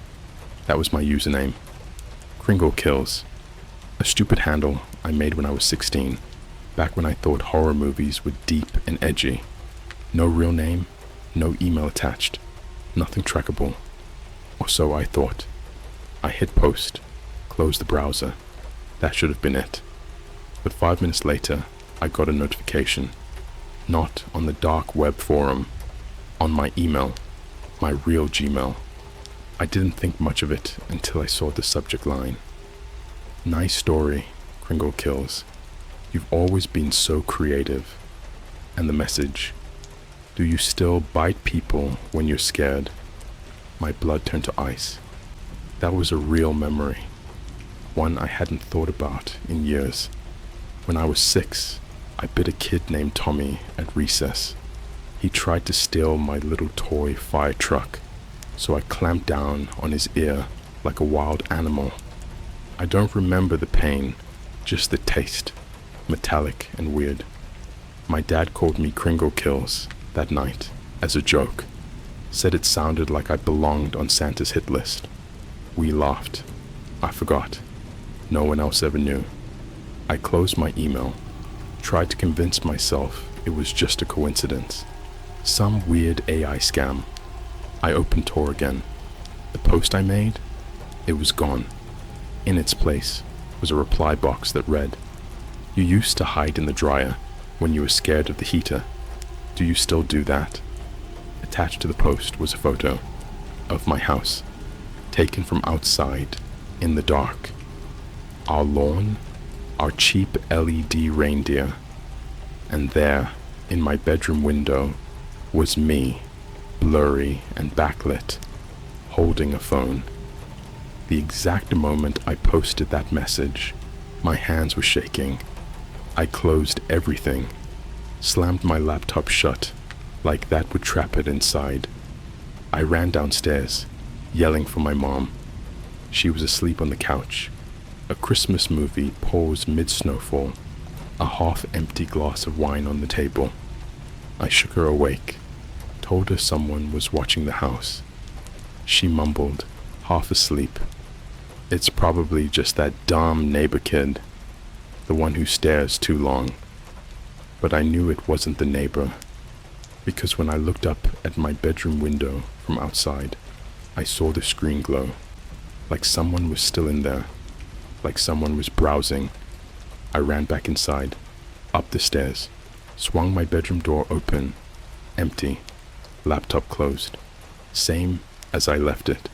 [SPEAKER 2] That was my username. Kringle Kills. A stupid handle I made when I was 16, back when I thought horror movies were deep and edgy. No real name, no email attached, nothing trackable. Or so I thought. I hit post, closed the browser. That should have been it. But 5 minutes later, I got a notification. Not on the dark web forum, on my email, my real Gmail. I didn't think much of it until I saw the subject line. Nice story, Kringle Kills. You've always been so creative. And the message, do you still bite people when you're scared? My blood turned to ice. That was a real memory, one I hadn't thought about in years. When I was 6, I bit a kid named Tommy at recess. He tried to steal my little toy fire truck, so I clamped down on his ear like a wild animal. I don't remember the pain, just the taste, metallic and weird. My dad called me Kringle Kills that night as a joke, said it sounded like I belonged on Santa's hit list. We laughed. I forgot. No one else ever knew. I closed my email, tried to convince myself it was just a coincidence, some weird AI scam. I opened Tor again. The post I made, it was gone. In its place was a reply box that read, "You used to hide in the dryer when you were scared of the heater. Do you still do that?" Attached to the post was a photo of my house, taken from outside in the dark. Our lawn, our cheap LED reindeer, and there, in my bedroom window, was me, blurry and backlit, holding a phone. The exact moment I posted that message, my hands were shaking. I closed everything, slammed my laptop shut, like that would trap it inside. I ran downstairs, yelling for my mom. She was asleep on the couch. A Christmas movie paused mid-snowfall, a half-empty glass of wine on the table. I shook her awake, told her someone was watching the house. She mumbled, half asleep, "It's probably just that dumb neighbor kid." the one who stares too long. But I knew it wasn't the neighbor, because when I looked up at my bedroom window from outside, I saw the screen glow, like someone was still in there, like someone was browsing. I ran back inside, up the stairs, swung my bedroom door open, empty, laptop closed, same as I left it,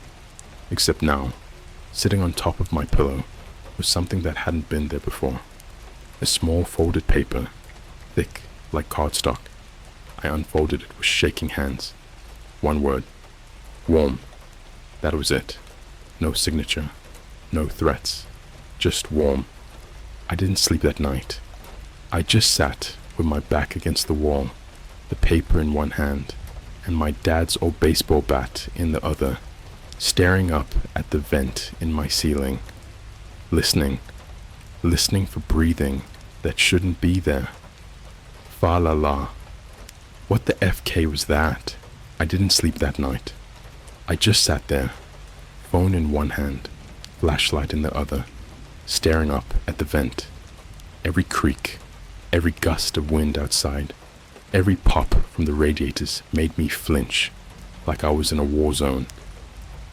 [SPEAKER 2] except now, sitting on top of my pillow, was something that hadn't been there before. A small folded paper, thick like cardstock. I unfolded it with shaking hands. One word. Warm. That was it. No signature. No threats. Just warm. I didn't sleep that night. I just sat with my back against the wall, the paper in one hand, and my dad's old baseball bat in the other, staring up at the vent in my ceiling, listening for breathing that shouldn't be there. Fa la la. What the FK was that? I didn't sleep that night. I just sat there, phone in one hand, flashlight in the other, staring up at the vent. Every creak, every gust of wind outside, every pop from the radiators made me flinch, like I was in a war zone.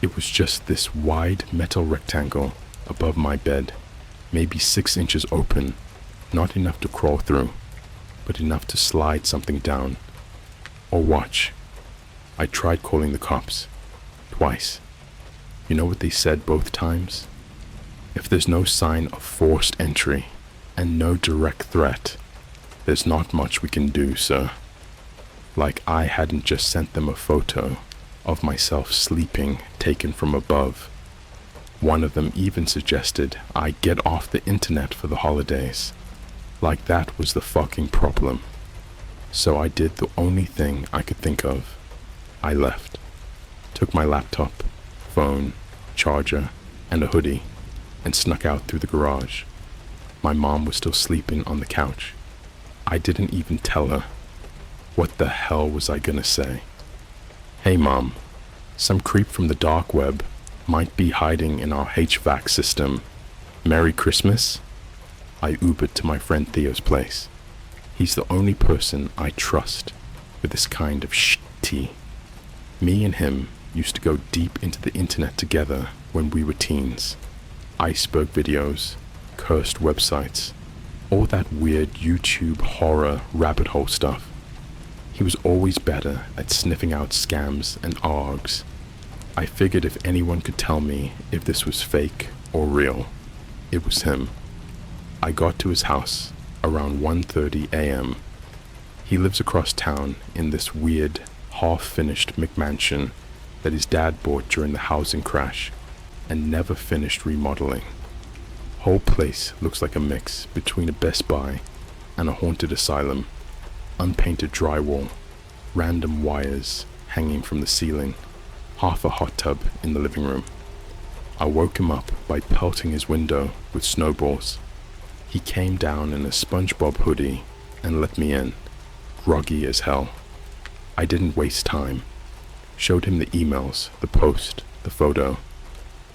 [SPEAKER 2] It was just this wide metal rectangle above my bed, maybe 6 inches open, not enough to crawl through, but enough to slide something down. Or watch. I tried calling the cops. Twice. You know what they said both times? If there's no sign of forced entry and no direct threat, there's not much we can do, sir. Like I hadn't just sent them a photo of myself sleeping taken from above. One of them even suggested I get off the internet for the holidays. Like that was the fucking problem. So I did the only thing I could think of. I left. Took my laptop, phone, charger, and a hoodie, and snuck out through the garage. My mom was still sleeping on the couch. I didn't even tell her. What the hell was I gonna say? Hey Mom, some creep from the dark web might be hiding in our HVAC system. Merry Christmas? I Ubered to my friend Theo's place. He's the only person I trust with this kind of tea. Me and him used to go deep into the internet together when we were teens. Iceberg videos, cursed websites, all that weird YouTube horror rabbit hole stuff. He was always better at sniffing out scams and args. I figured if anyone could tell me if this was fake or real, it was him. I got to his house around 1:30 a.m. He lives across town in this weird, half-finished McMansion that his dad bought during the housing crash and never finished remodeling. Whole place looks like a mix between a Best Buy and a haunted asylum. Unpainted drywall, random wires hanging from the ceiling, half a hot tub in the living room. I woke him up by pelting his window with snowballs. He came down in a SpongeBob hoodie and let me in, groggy as hell. I didn't waste time. Showed him the emails, the post, the photo.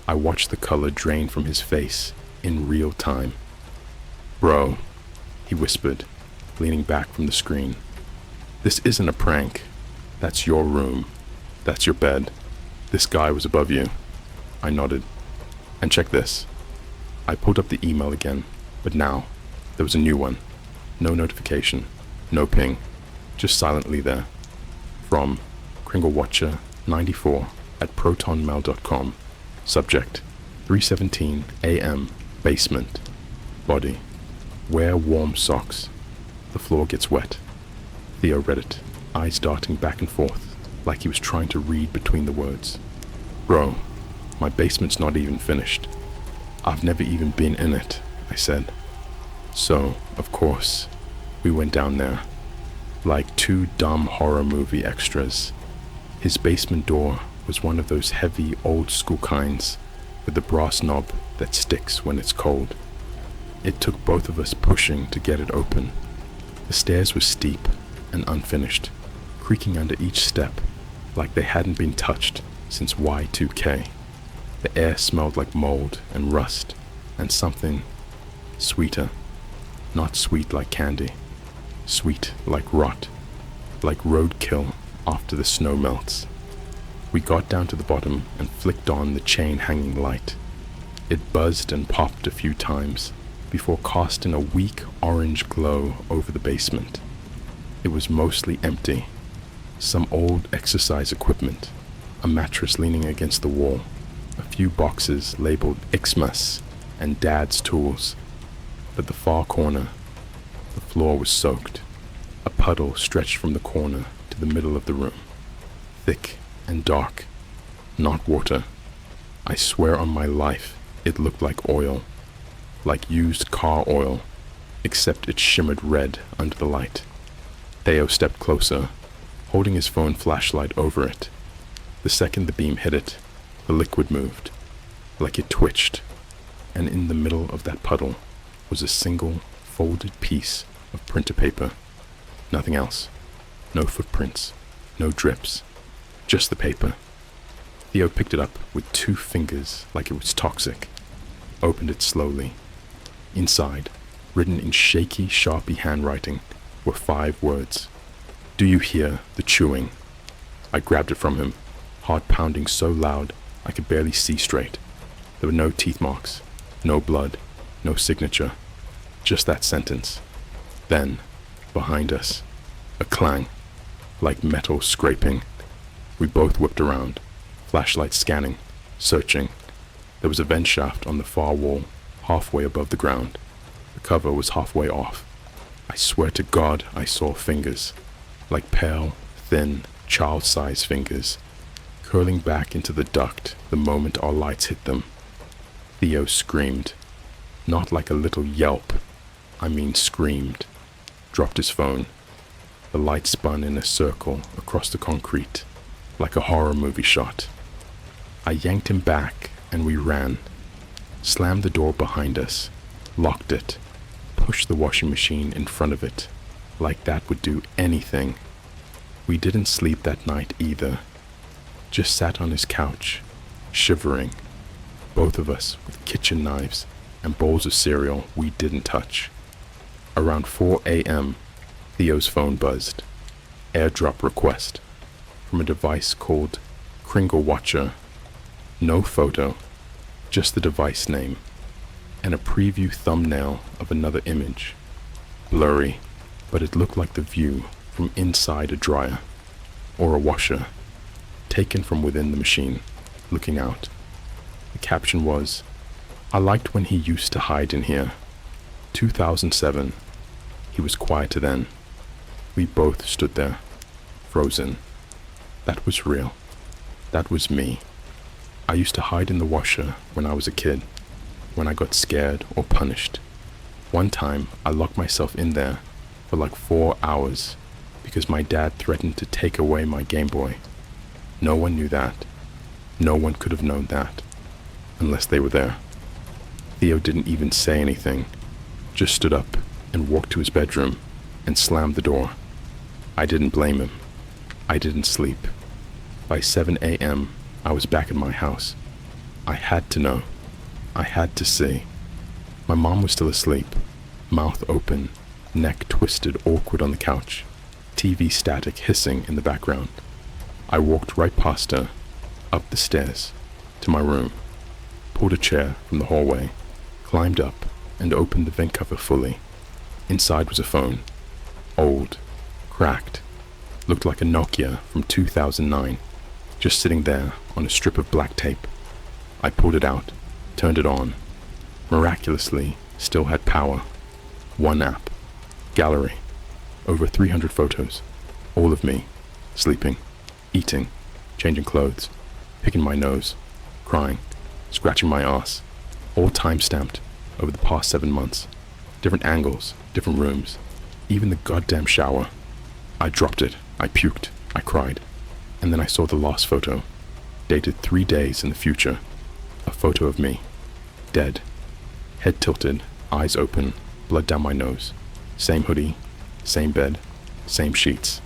[SPEAKER 2] I watched the color drain from his face in real time. Bro, he whispered, leaning back from the screen. This isn't a prank. That's your room. That's your bed. This guy was above you. I nodded. And check this. I pulled up the email again. But now, there was a new one. No notification, no ping, just silently there. From KringleWatcher94@protonmail.com. Subject, 3:17 a.m. Basement. Body, wear warm socks. The floor gets wet. Theo read it, eyes darting back and forth, like he was trying to read between the words. Bro, my basement's not even finished. I've never even been in it, I said. So, of course, we went down there, like two dumb horror movie extras. His basement door was one of those heavy old school kinds with the brass knob that sticks when it's cold. It took both of us pushing to get it open. The stairs were steep and unfinished, creaking under each step like they hadn't been touched since Y2K. The air smelled like mold and rust and something sweeter, not sweet like candy, sweet like rot, like roadkill after the snow melts. We got down to the bottom and flicked on the chain-hanging light. It buzzed and popped a few times before casting a weak orange glow over the basement. It was mostly empty. Some old exercise equipment, a mattress leaning against the wall, a few boxes labeled Xmas and Dad's tools. But the far corner, the floor was soaked. A puddle stretched from the corner to the middle of the room. Thick and dark, not water. I swear on my life, it looked like oil, like used car oil, except it shimmered red under the light. Theo stepped closer, holding his phone flashlight over it. The second the beam hit it, the liquid moved, like it twitched, and in the middle of that puddle was a single folded piece of printer paper. Nothing else. No footprints, no drips, just the paper. Theo picked it up with 2 fingers like it was toxic, opened it slowly. Inside, written in shaky, Sharpie handwriting, were 5 words. Do you hear the chewing? I grabbed it from him, heart pounding so loud I could barely see straight. There were no teeth marks, no blood, no signature, just that sentence. Then, behind us, a clang, like metal scraping. We both whipped around, flashlight scanning, searching. There was a vent shaft on the far wall, halfway above the ground. The cover was halfway off. I swear to God I saw fingers, like pale, thin, child-sized fingers, curling back into the duct the moment our lights hit them. Theo screamed, not like a little yelp, I mean screamed, dropped his phone. The light spun in a circle across the concrete, like a horror movie shot. I yanked him back and we ran, slammed the door behind us, locked it, pushed the washing machine in front of it, like that would do anything. We didn't sleep that night either, just sat on his couch, shivering, both of us with kitchen knives and bowls of cereal we didn't touch. Around 4 a.m., Theo's phone buzzed. Airdrop request from a device called Kringle Watcher. No photo, just the device name, and a preview thumbnail of another image. Blurry, but it looked like the view from inside a dryer or a washer, taken from within the machine, looking out. The caption was, I liked when he used to hide in here. 2007. He was quieter then. We both stood there, frozen. That was real. That was me. I used to hide in the washer when I was a kid, when I got scared or punished. One time, I locked myself in there for like 4 hours because my dad threatened to take away my Game Boy. No one knew that. No one could have known that, unless they were there. Theo didn't even say anything, just stood up and walked to his bedroom and slammed the door. I didn't blame him. I didn't sleep. By 7 a.m., I was back at my house. I had to know. I had to see. My mom was still asleep, mouth open, neck twisted awkward on the couch, TV static hissing in the background. I walked right past her, up the stairs, to my room, pulled a chair from the hallway, climbed up, and opened the vent cover fully. Inside was a phone. Old, cracked, looked like a Nokia from 2009, just sitting there on a strip of black tape. I pulled it out, turned it on. Miraculously, still had power. One app, gallery, over 300 photos, all of me, sleeping, eating, changing clothes, picking my nose, crying, scratching my ass, all time-stamped over the past 7 months. Different angles, different rooms, even the goddamn shower. I dropped it, I puked, I cried, and then I saw the last photo, dated 3 days in the future. A photo of me, dead, head tilted, eyes open, blood down my nose, same hoodie, same bed, same sheets,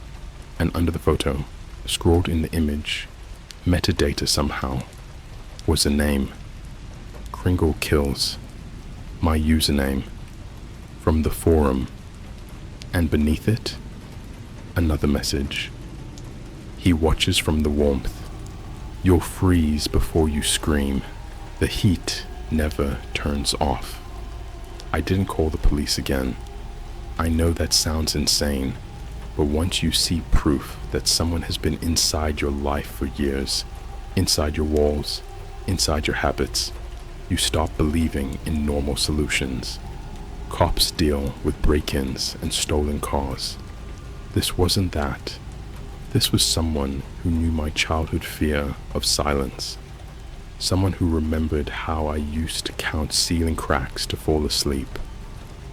[SPEAKER 2] and under the photo, scrawled in the image, metadata somehow, was a name. Kringle Kills, my username. From the forum. And beneath it, another message. He watches from the warmth. You'll freeze before you scream. The heat never turns off. I didn't call the police again. I know that sounds insane, but once you see proof that someone has been inside your life for years, inside your walls, inside your habits, you stop believing in normal solutions. Cops deal with break-ins and stolen cars. This wasn't that. This was someone who knew my childhood fear of silence. Someone who remembered how I used to count ceiling cracks to fall asleep.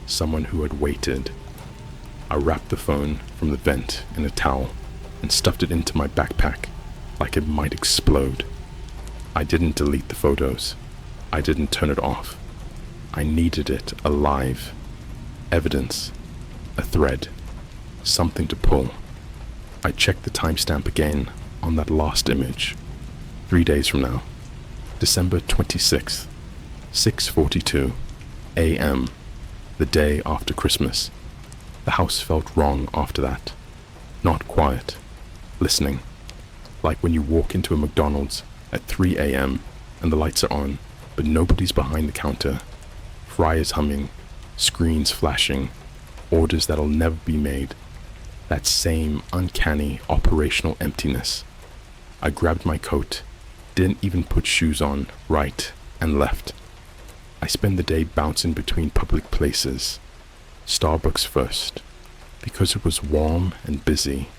[SPEAKER 2] Someone who had waited. I wrapped the phone from the vent in a towel and stuffed it into my backpack like it might explode. I didn't delete the photos. I didn't turn it off. I needed it alive. Evidence. A thread. Something to pull. I checked the timestamp again on that last image. 3 days from now. December 26th. 6:42 a.m. The day after Christmas. The house felt wrong after that. Not quiet. Listening. Like when you walk into a McDonald's at 3 a.m. and the lights are on, but nobody's behind the counter. Fryers humming, screens flashing, orders that'll never be made. That same uncanny operational emptiness. I grabbed my coat, didn't even put shoes on, right and left. I spend the day bouncing between public places. Starbucks first, because it was warm and busy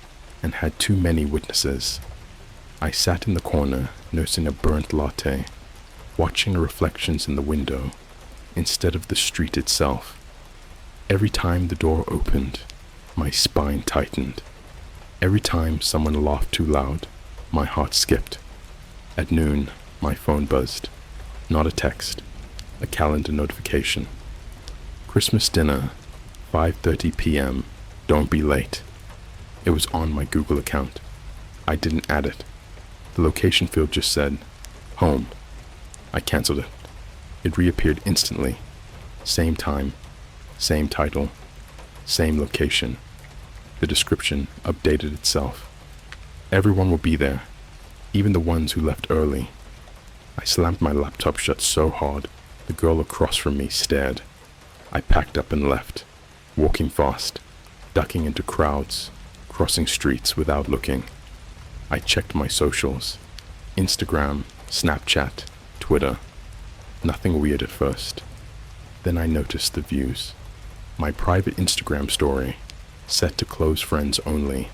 [SPEAKER 2] and had too many witnesses. I sat in the corner nursing a burnt latte, watching the reflections in the window instead of the street itself. Every time the door opened, my spine tightened. Every time someone laughed too loud, my heart skipped. At noon, my phone buzzed. Not a text, a calendar notification. Christmas dinner, 5:30 p.m. Don't be late. It was on my Google account. I didn't add it. The location field just said, home. I canceled it. It reappeared instantly. Same time, same title, same location. The description updated itself. Everyone will be there, even the ones who left early. I slammed my laptop shut so hard, the girl across from me stared. I packed up and left, walking fast, ducking into crowds, crossing streets without looking. I checked my socials, Instagram, Snapchat, Twitter. Nothing weird at first. Then I noticed the views. My private Instagram story, set to close friends only,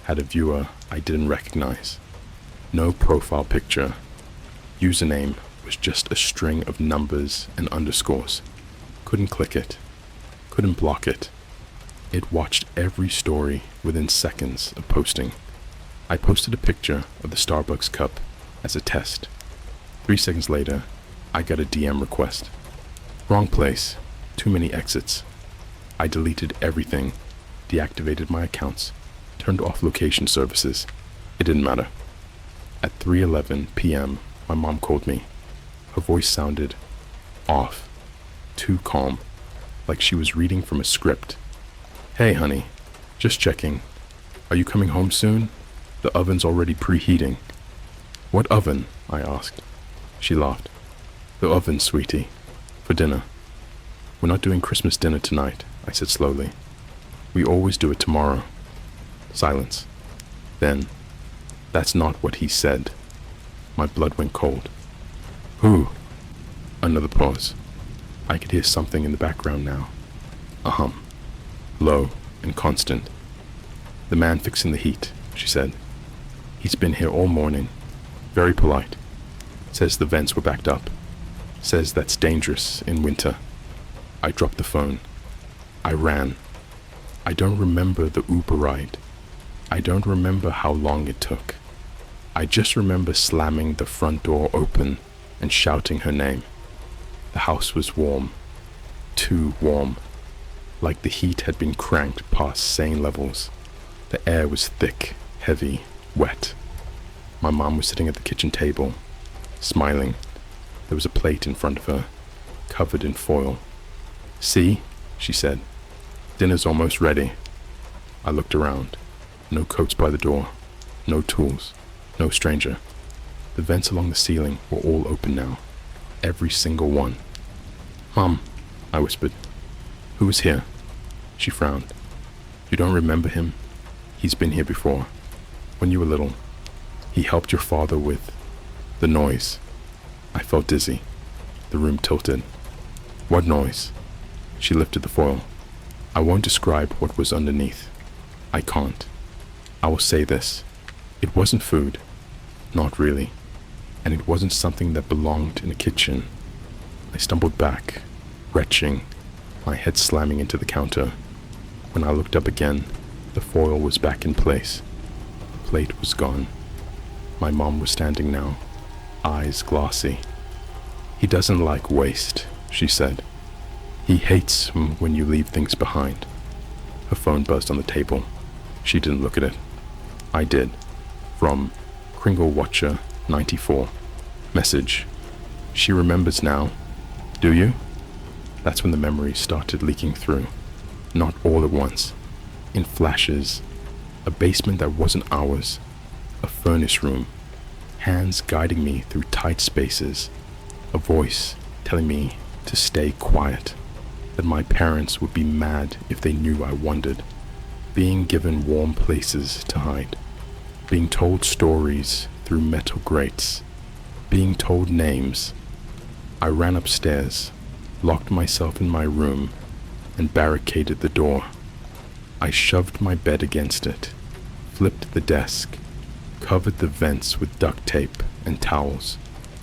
[SPEAKER 2] had a viewer I didn't recognize. No profile picture. Username was just a string of numbers and underscores. Couldn't click it. Couldn't block it. It watched every story within seconds of posting. I posted a picture of the Starbucks cup as a test. 3 seconds later, I got a DM request. Wrong place. Too many exits. I deleted everything, deactivated my accounts, turned off location services. It didn't matter. At 3:11 p.m., my mom called me. Her voice sounded off, too calm, like she was reading from a script. Hey honey, just checking. Are you coming home soon? The oven's already preheating. What oven? I asked. She laughed. The oven, sweetie. For dinner. We're not doing Christmas dinner tonight, I said slowly. We always do it tomorrow. Silence. Then, that's not what he said. My blood went cold. Who? Another pause. I could hear something in the background now. A hum. Low and constant. The man fixing the heat, she said. He's been here all morning. Very polite. Says the vents were backed up. Says that's dangerous in winter. I dropped the phone. I ran. I don't remember the Uber ride. I don't remember how long it took. I just remember slamming the front door open and shouting her name. The house was warm. Too warm. Like the heat had been cranked past sane levels. The air was thick, heavy, wet. My mom was sitting at the kitchen table, smiling. There was a plate in front of her, covered in foil. See? she said. "Dinner's almost ready." I looked around. No coats by the door. No tools. No stranger. The vents along the ceiling were all open now. Every single one. "Mom," I whispered. "Who was here?" She frowned. "You don't remember him? He's been here before. When you were little. He helped your father with the noise." I felt dizzy. The room tilted. "What noise?" She lifted the foil. "I won't describe what was underneath. I can't. I will say this. It wasn't food. Not really. And it wasn't something that belonged in a kitchen." I stumbled back, retching, my head slamming into the counter. When I looked up again, the foil was back in place. The plate was gone. My mom was standing now, eyes glassy. "He doesn't like waste," she said. "He hates when you leave things behind." Her phone buzzed on the table. She didn't look at it. I did. From Kringle Watcher 94. Message. "She remembers now. Do you?" That's when the memories started leaking through. Not all at once. In flashes. A basement that wasn't ours. A furnace room. Hands guiding me through tight spaces. A voice telling me to stay quiet. That my parents would be mad if they knew I wondered. Being given warm places to hide. Being told stories through metal grates. Being told names. I ran upstairs, locked myself in my room, and barricaded the door. I shoved my bed against it, flipped the desk, covered the vents with duct tape and towels.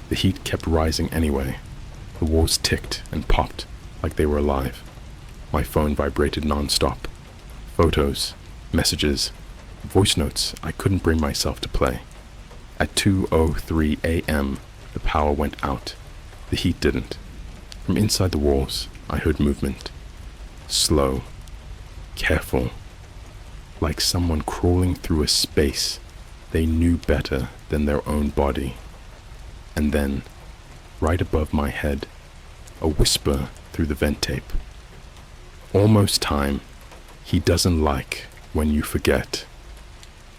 [SPEAKER 2] The heat kept rising anyway. The walls ticked and popped like they were alive. My phone vibrated non-stop. Photos, messages, voice notes I couldn't bring myself to play. At 2:03 a.m., the power went out. The heat didn't. From inside the walls, I heard movement. Slow. Careful. Like someone crawling through a space they knew better than their own body. And then, right above my head, a whisper through the vent tape. "Almost time. He doesn't like when you forget."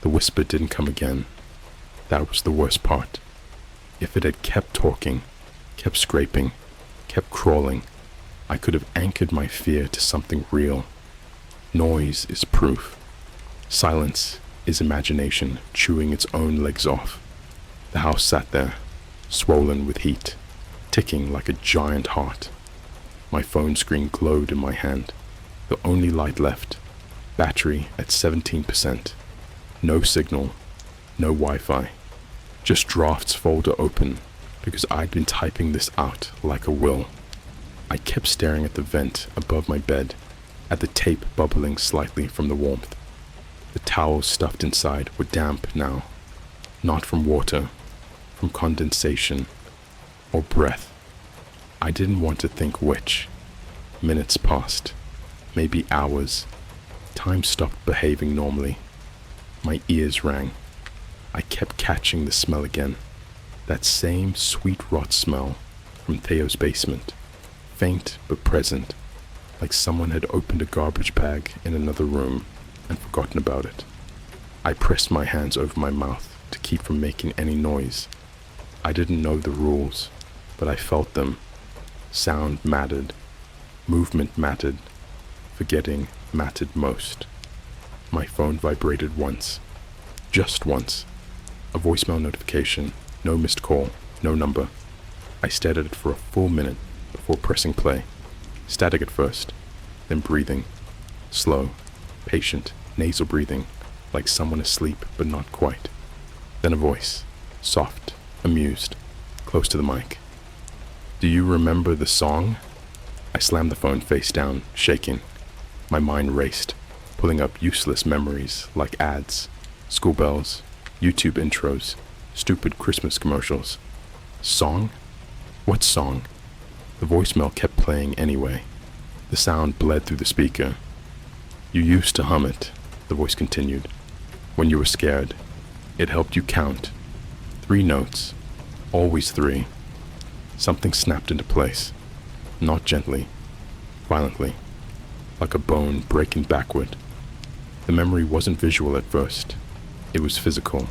[SPEAKER 2] The whisper didn't come again. That was the worst part. If it had kept talking, kept scraping, kept crawling, I could have anchored my fear to something real. Noise is proof. Silence is imagination chewing its own legs off. The house sat there, swollen with heat, ticking like a giant heart. My phone screen glowed in my hand, the only light left. Battery at 17%. No signal, no Wi-Fi. Just drafts folder open because I'd been typing this out like a will. I kept staring at the vent above my bed, at the tape bubbling slightly from the warmth. The towels stuffed inside were damp now, not from water, from condensation or breath. I didn't want to think which. Minutes passed, maybe hours. Time stopped behaving normally. My ears rang. I kept catching the smell again. That same sweet rot smell from Theo's basement. Faint but present, like someone had opened a garbage bag in another room and forgotten about it. I pressed my hands over my mouth to keep from making any noise. I didn't know the rules, but I felt them. Sound mattered. Movement mattered. Forgetting mattered most. My phone vibrated once. Just once. A voicemail notification. No missed call. No number. I stared at it for a full minute before pressing play. Static at first, then breathing. Slow, patient, nasal breathing, like someone asleep but not quite. Then a voice, soft, amused, close to the mic. "Do you remember the song?" I slammed the phone face down, shaking. My mind raced, pulling up useless memories like ads, school bells, YouTube intros, stupid Christmas commercials. Song? What song? The voicemail kept playing anyway. The sound bled through the speaker. "You used to hum it," the voice continued. "When you were scared. It helped you count. 3 notes. Always 3. Something snapped into place. Not gently. Violently. like a bone breaking backward. The memory wasn't visual at first. It was physical.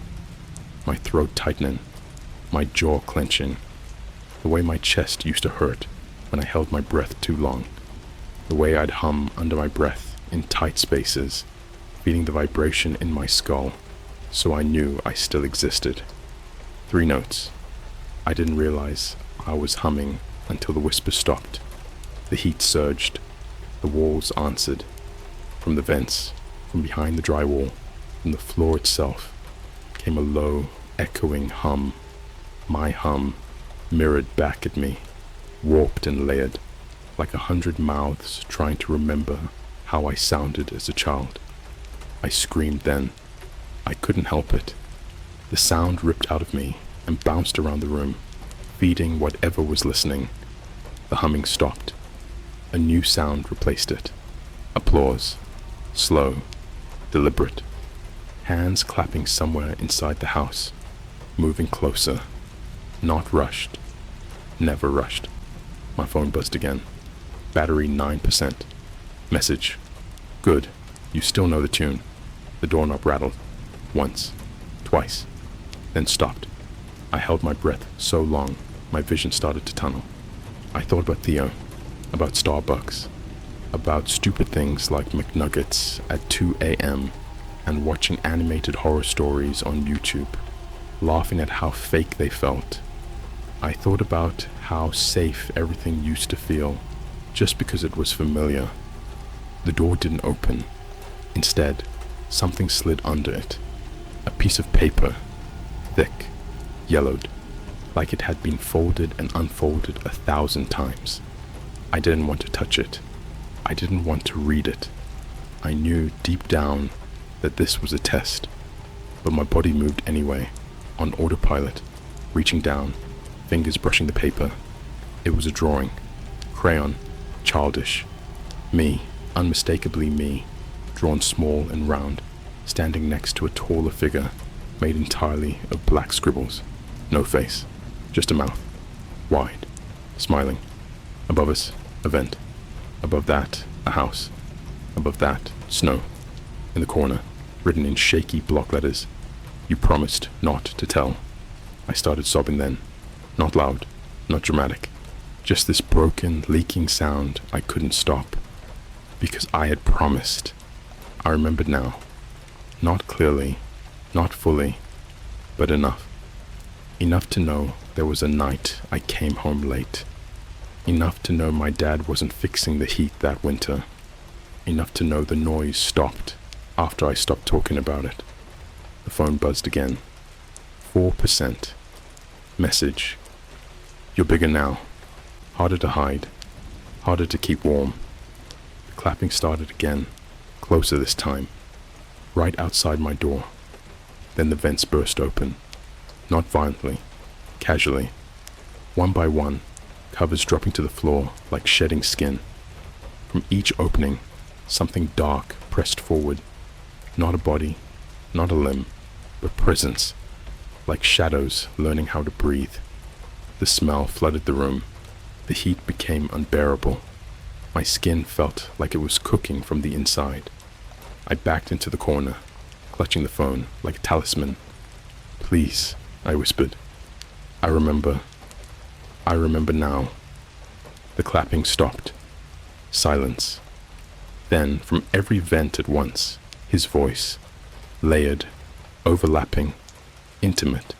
[SPEAKER 2] My throat tightening, my jaw clenching, the way my chest used to hurt when I held my breath too long, the way I'd hum under my breath in tight spaces, feeling the vibration in my skull, so I knew I still existed. 3 notes. I didn't realize I was humming until the whisper stopped. The heat surged. The walls answered. From the vents, from behind the drywall, from the floor itself, came a low, echoing hum. My hum mirrored back at me, warped and layered, like 100 mouths trying to remember how I sounded as a child. I screamed then. I couldn't help it. The sound ripped out of me and bounced around the room, feeding whatever was listening. The humming stopped. A new sound replaced it. Applause. Slow. Deliberate. Hands clapping somewhere inside the house. Moving closer. Not rushed. Never rushed. My phone buzzed again. Battery 9%. Message. Good. You still know the tune. The doorknob rattled. Once. Twice. Then stopped. I held my breath so long, my vision started to tunnel. I thought about Theo, about Starbucks, about stupid things like McNuggets at 2 a.m. and watching animated horror stories on YouTube, laughing at how fake they felt. I thought about how safe everything used to feel just because it was familiar. The door didn't open. Instead, something slid under it. A piece of paper, thick, yellowed, like it had been folded and unfolded 1,000 times. I didn't want to touch it. I didn't want to read it. I knew deep down that this was a test, but my body moved anyway, on autopilot, reaching down, fingers brushing the paper. It was a drawing, crayon, childish. Me, unmistakably me, drawn small and round, standing next to a taller figure, made entirely of black scribbles. No face, just a mouth, wide, smiling. Above us, a vent. Above that, a house. Above that, snow. In the corner, written in shaky block letters, "You promised not to tell." I started sobbing then. Not loud, not dramatic. Just this broken, leaking sound I couldn't stop. Because I had promised. I remembered now. Not clearly, not fully, but enough. Enough to know there was a night I came home late. Enough to know my dad wasn't fixing the heat that winter. Enough to know the noise stopped after I stopped talking about it. The phone buzzed again. 4%. Message. You're bigger now. Harder to hide. Harder to keep warm. The clapping started again. Closer this time. Right outside my door. Then the vents burst open. Not violently. Casually. One by one. Covers dropping to the floor like shedding skin. From each opening, something dark pressed forward. Not a body, not a limb, but presence. Like shadows learning how to breathe. The smell flooded the room. The heat became unbearable. My skin felt like it was cooking from the inside. I backed into the corner, clutching the phone like a talisman. "Please," I whispered. I remember now." The clapping stopped. Silence. Then, from every vent at once, his voice, layered, overlapping, intimate.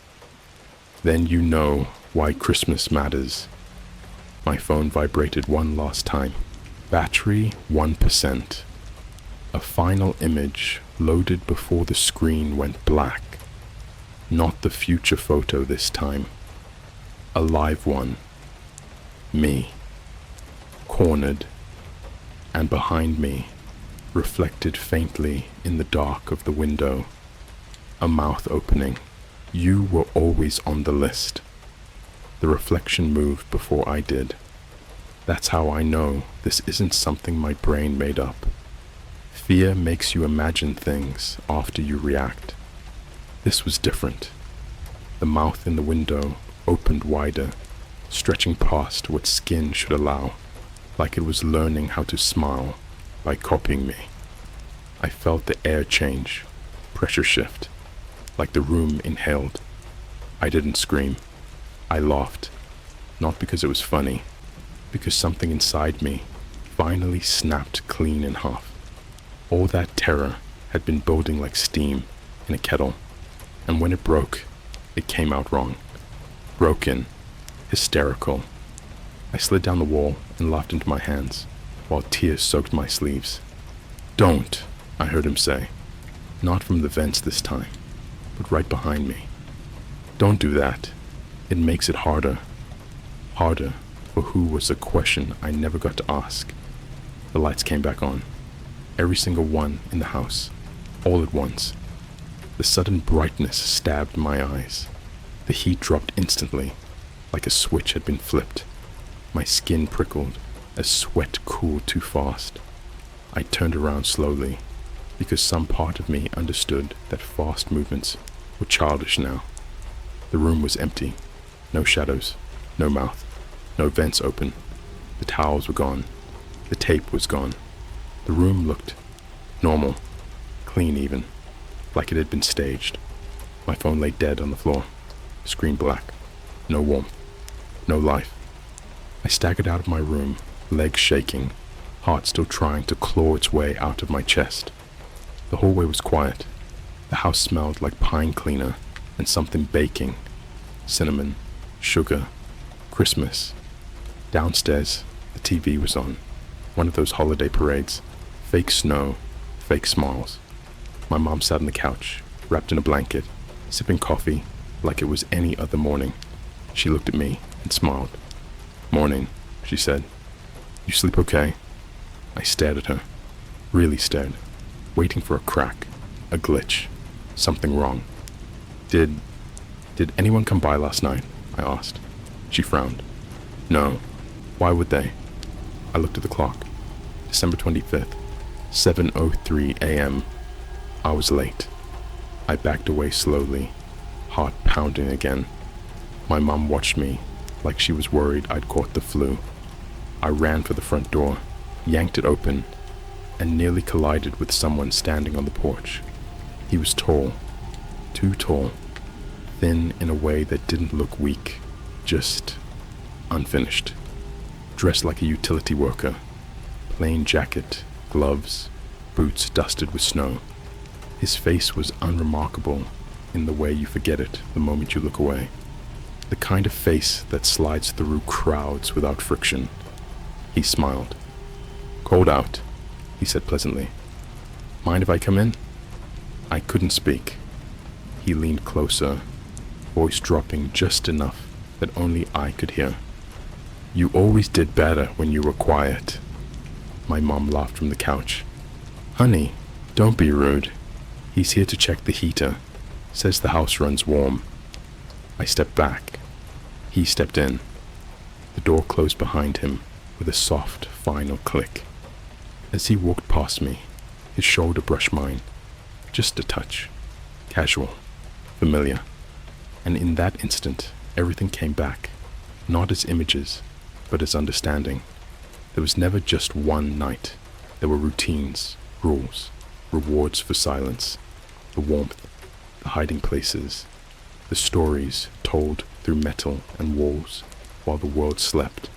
[SPEAKER 2] "Then you know why Christmas matters." My phone vibrated one last time. Battery 1%. A final image loaded before the screen went black. Not the future photo this time. A live one. Me. Cornered. And behind me, reflected faintly in the dark of the window, a mouth opening. You were always on the list. The reflection moved before I did. That's how I know this isn't something my brain made up. Fear makes you imagine things after you react. This was different. The mouth in the window opened wider, stretching past what skin should allow, like it was learning how to smile. by copying me. I felt the air change, pressure shift, like the room inhaled. I didn't scream. I laughed, not because it was funny, because something inside me finally snapped clean in half. All that terror had been building like steam in a kettle, and when it broke, it came out wrong. Broken, hysterical. I slid down the wall and laughed into my hands, while tears soaked my sleeves. "Don't," I heard him say, not from the vents this time, but right behind me. "Don't do that. It makes it harder." Harder for who was a question I never got to ask. The lights came back on. Every single one in the house, all at once. The sudden brightness stabbed my eyes. The heat dropped instantly, like a switch had been flipped. My skin prickled as sweat cooled too fast. I turned around slowly, because some part of me understood that fast movements were childish now. The room was empty. No shadows, no mouth, no vents open. The towels were gone. The tape was gone. The room looked normal, clean even, like it had been staged. My phone lay dead on the floor, screen black, no warmth, no life. I staggered out of my room, legs shaking, heart still trying to claw its way out of my chest. The hallway was quiet. The house smelled like pine cleaner and something baking. Cinnamon, sugar, Christmas. Downstairs, the TV was on. One of those holiday parades. Fake snow, fake smiles. My mom sat on the couch, wrapped in a blanket, sipping coffee like it was any other morning. She looked at me and smiled. "Morning," she said. "You sleep okay?" I stared at her, really stared, waiting for a crack, a glitch, something wrong. Did anyone come by last night?" I asked. She frowned. "No. Why would they?" I looked at the clock. December 25th, 7:03 a.m. I was late. I backed away slowly, heart pounding again. My mom watched me like she was worried I'd caught the flu. I ran for the front door, yanked it open, and nearly collided with someone standing on the porch. He was tall, too tall, thin in a way that didn't look weak, just unfinished. Dressed like a utility worker, plain jacket, gloves, boots dusted with snow. His face was unremarkable in the way you forget it the moment you look away. The kind of face that slides through crowds without friction. He smiled. "Cold out," he said pleasantly. "Mind if I come in?" I couldn't speak. He leaned closer, voice dropping just enough that only I could hear. "You always did better when you were quiet." My mom laughed from the couch. "Honey, don't be rude. He's here to check the heater. Says the house runs warm." I stepped back. He stepped in. The door closed behind him with a soft, final click. As he walked past me, his shoulder brushed mine. Just a touch. Casual. Familiar. And in that instant, everything came back. Not as images, but as understanding. There was never just one night. There were routines, rules, rewards for silence, the warmth, the hiding places, the stories told through metal and walls while the world slept,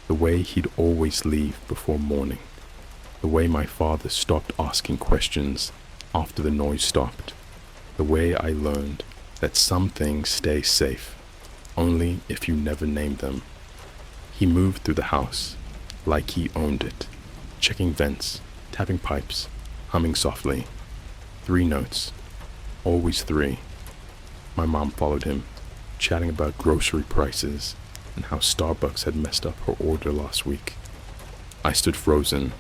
[SPEAKER 2] the way he'd always leave before morning, the way my father stopped asking questions after the noise stopped, the way I learned that some things stay safe only if you never name them. He moved through the house like he owned it, checking vents, tapping pipes, humming softly. 3 notes, always 3. My mom followed him, chatting about grocery prices and how Starbucks had messed up her order last week. I stood frozen,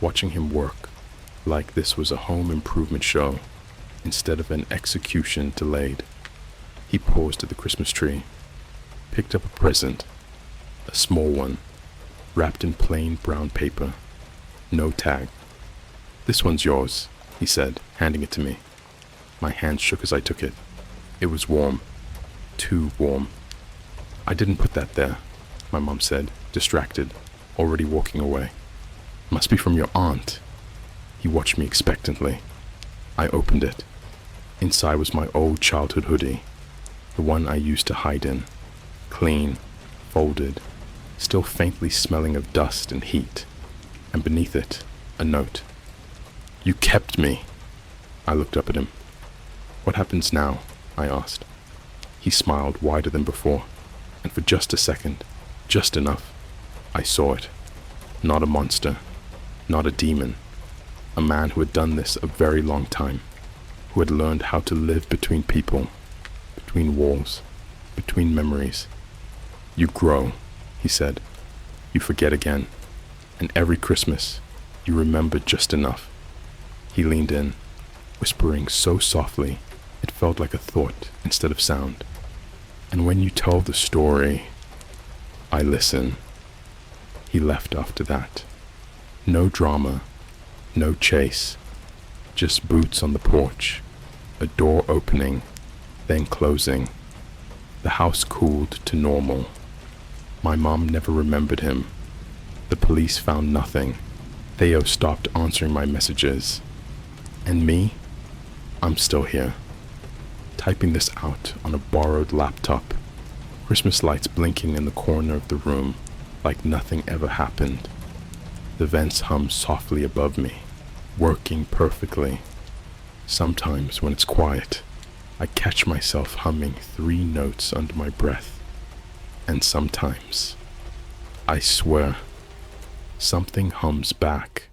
[SPEAKER 2] watching him work like this was a home improvement show instead of an execution delayed. He paused at the Christmas tree, picked up a present, a small one, wrapped in plain brown paper, no tag. "This one's yours," he said, handing it to me. My hand shook as I took it. It was warm, too warm. "I didn't put that there," my mom said, distracted, already walking away. Must be from your aunt. He watched me expectantly. I opened it. Inside was my old childhood hoodie, the one I used to hide in, clean, folded, still faintly smelling of dust and heat, and beneath it, a note. You kept me. I looked up at him. What happens now? I asked. He smiled wider than before, and for just a second, just enough, I saw it. Not a monster, not a demon, a man who had done this a very long time, who had learned how to live between people, between walls, between memories. You grow, he said. You forget again, and every Christmas, you remember just enough. He leaned in, whispering so softly, it felt like a thought instead of sound. And when you tell the story, I listen. He left after that. No drama, no chase, just boots on the porch, a door opening, then closing. The house cooled to normal. My mom never remembered him. The police found nothing. Theo stopped answering my messages. And me? I'm still here, typing this out on a borrowed laptop, Christmas lights blinking in the corner of the room like nothing ever happened. The vents hum softly above me, working perfectly. Sometimes when it's quiet, I catch myself humming 3 notes under my breath. And sometimes, I swear, something hums back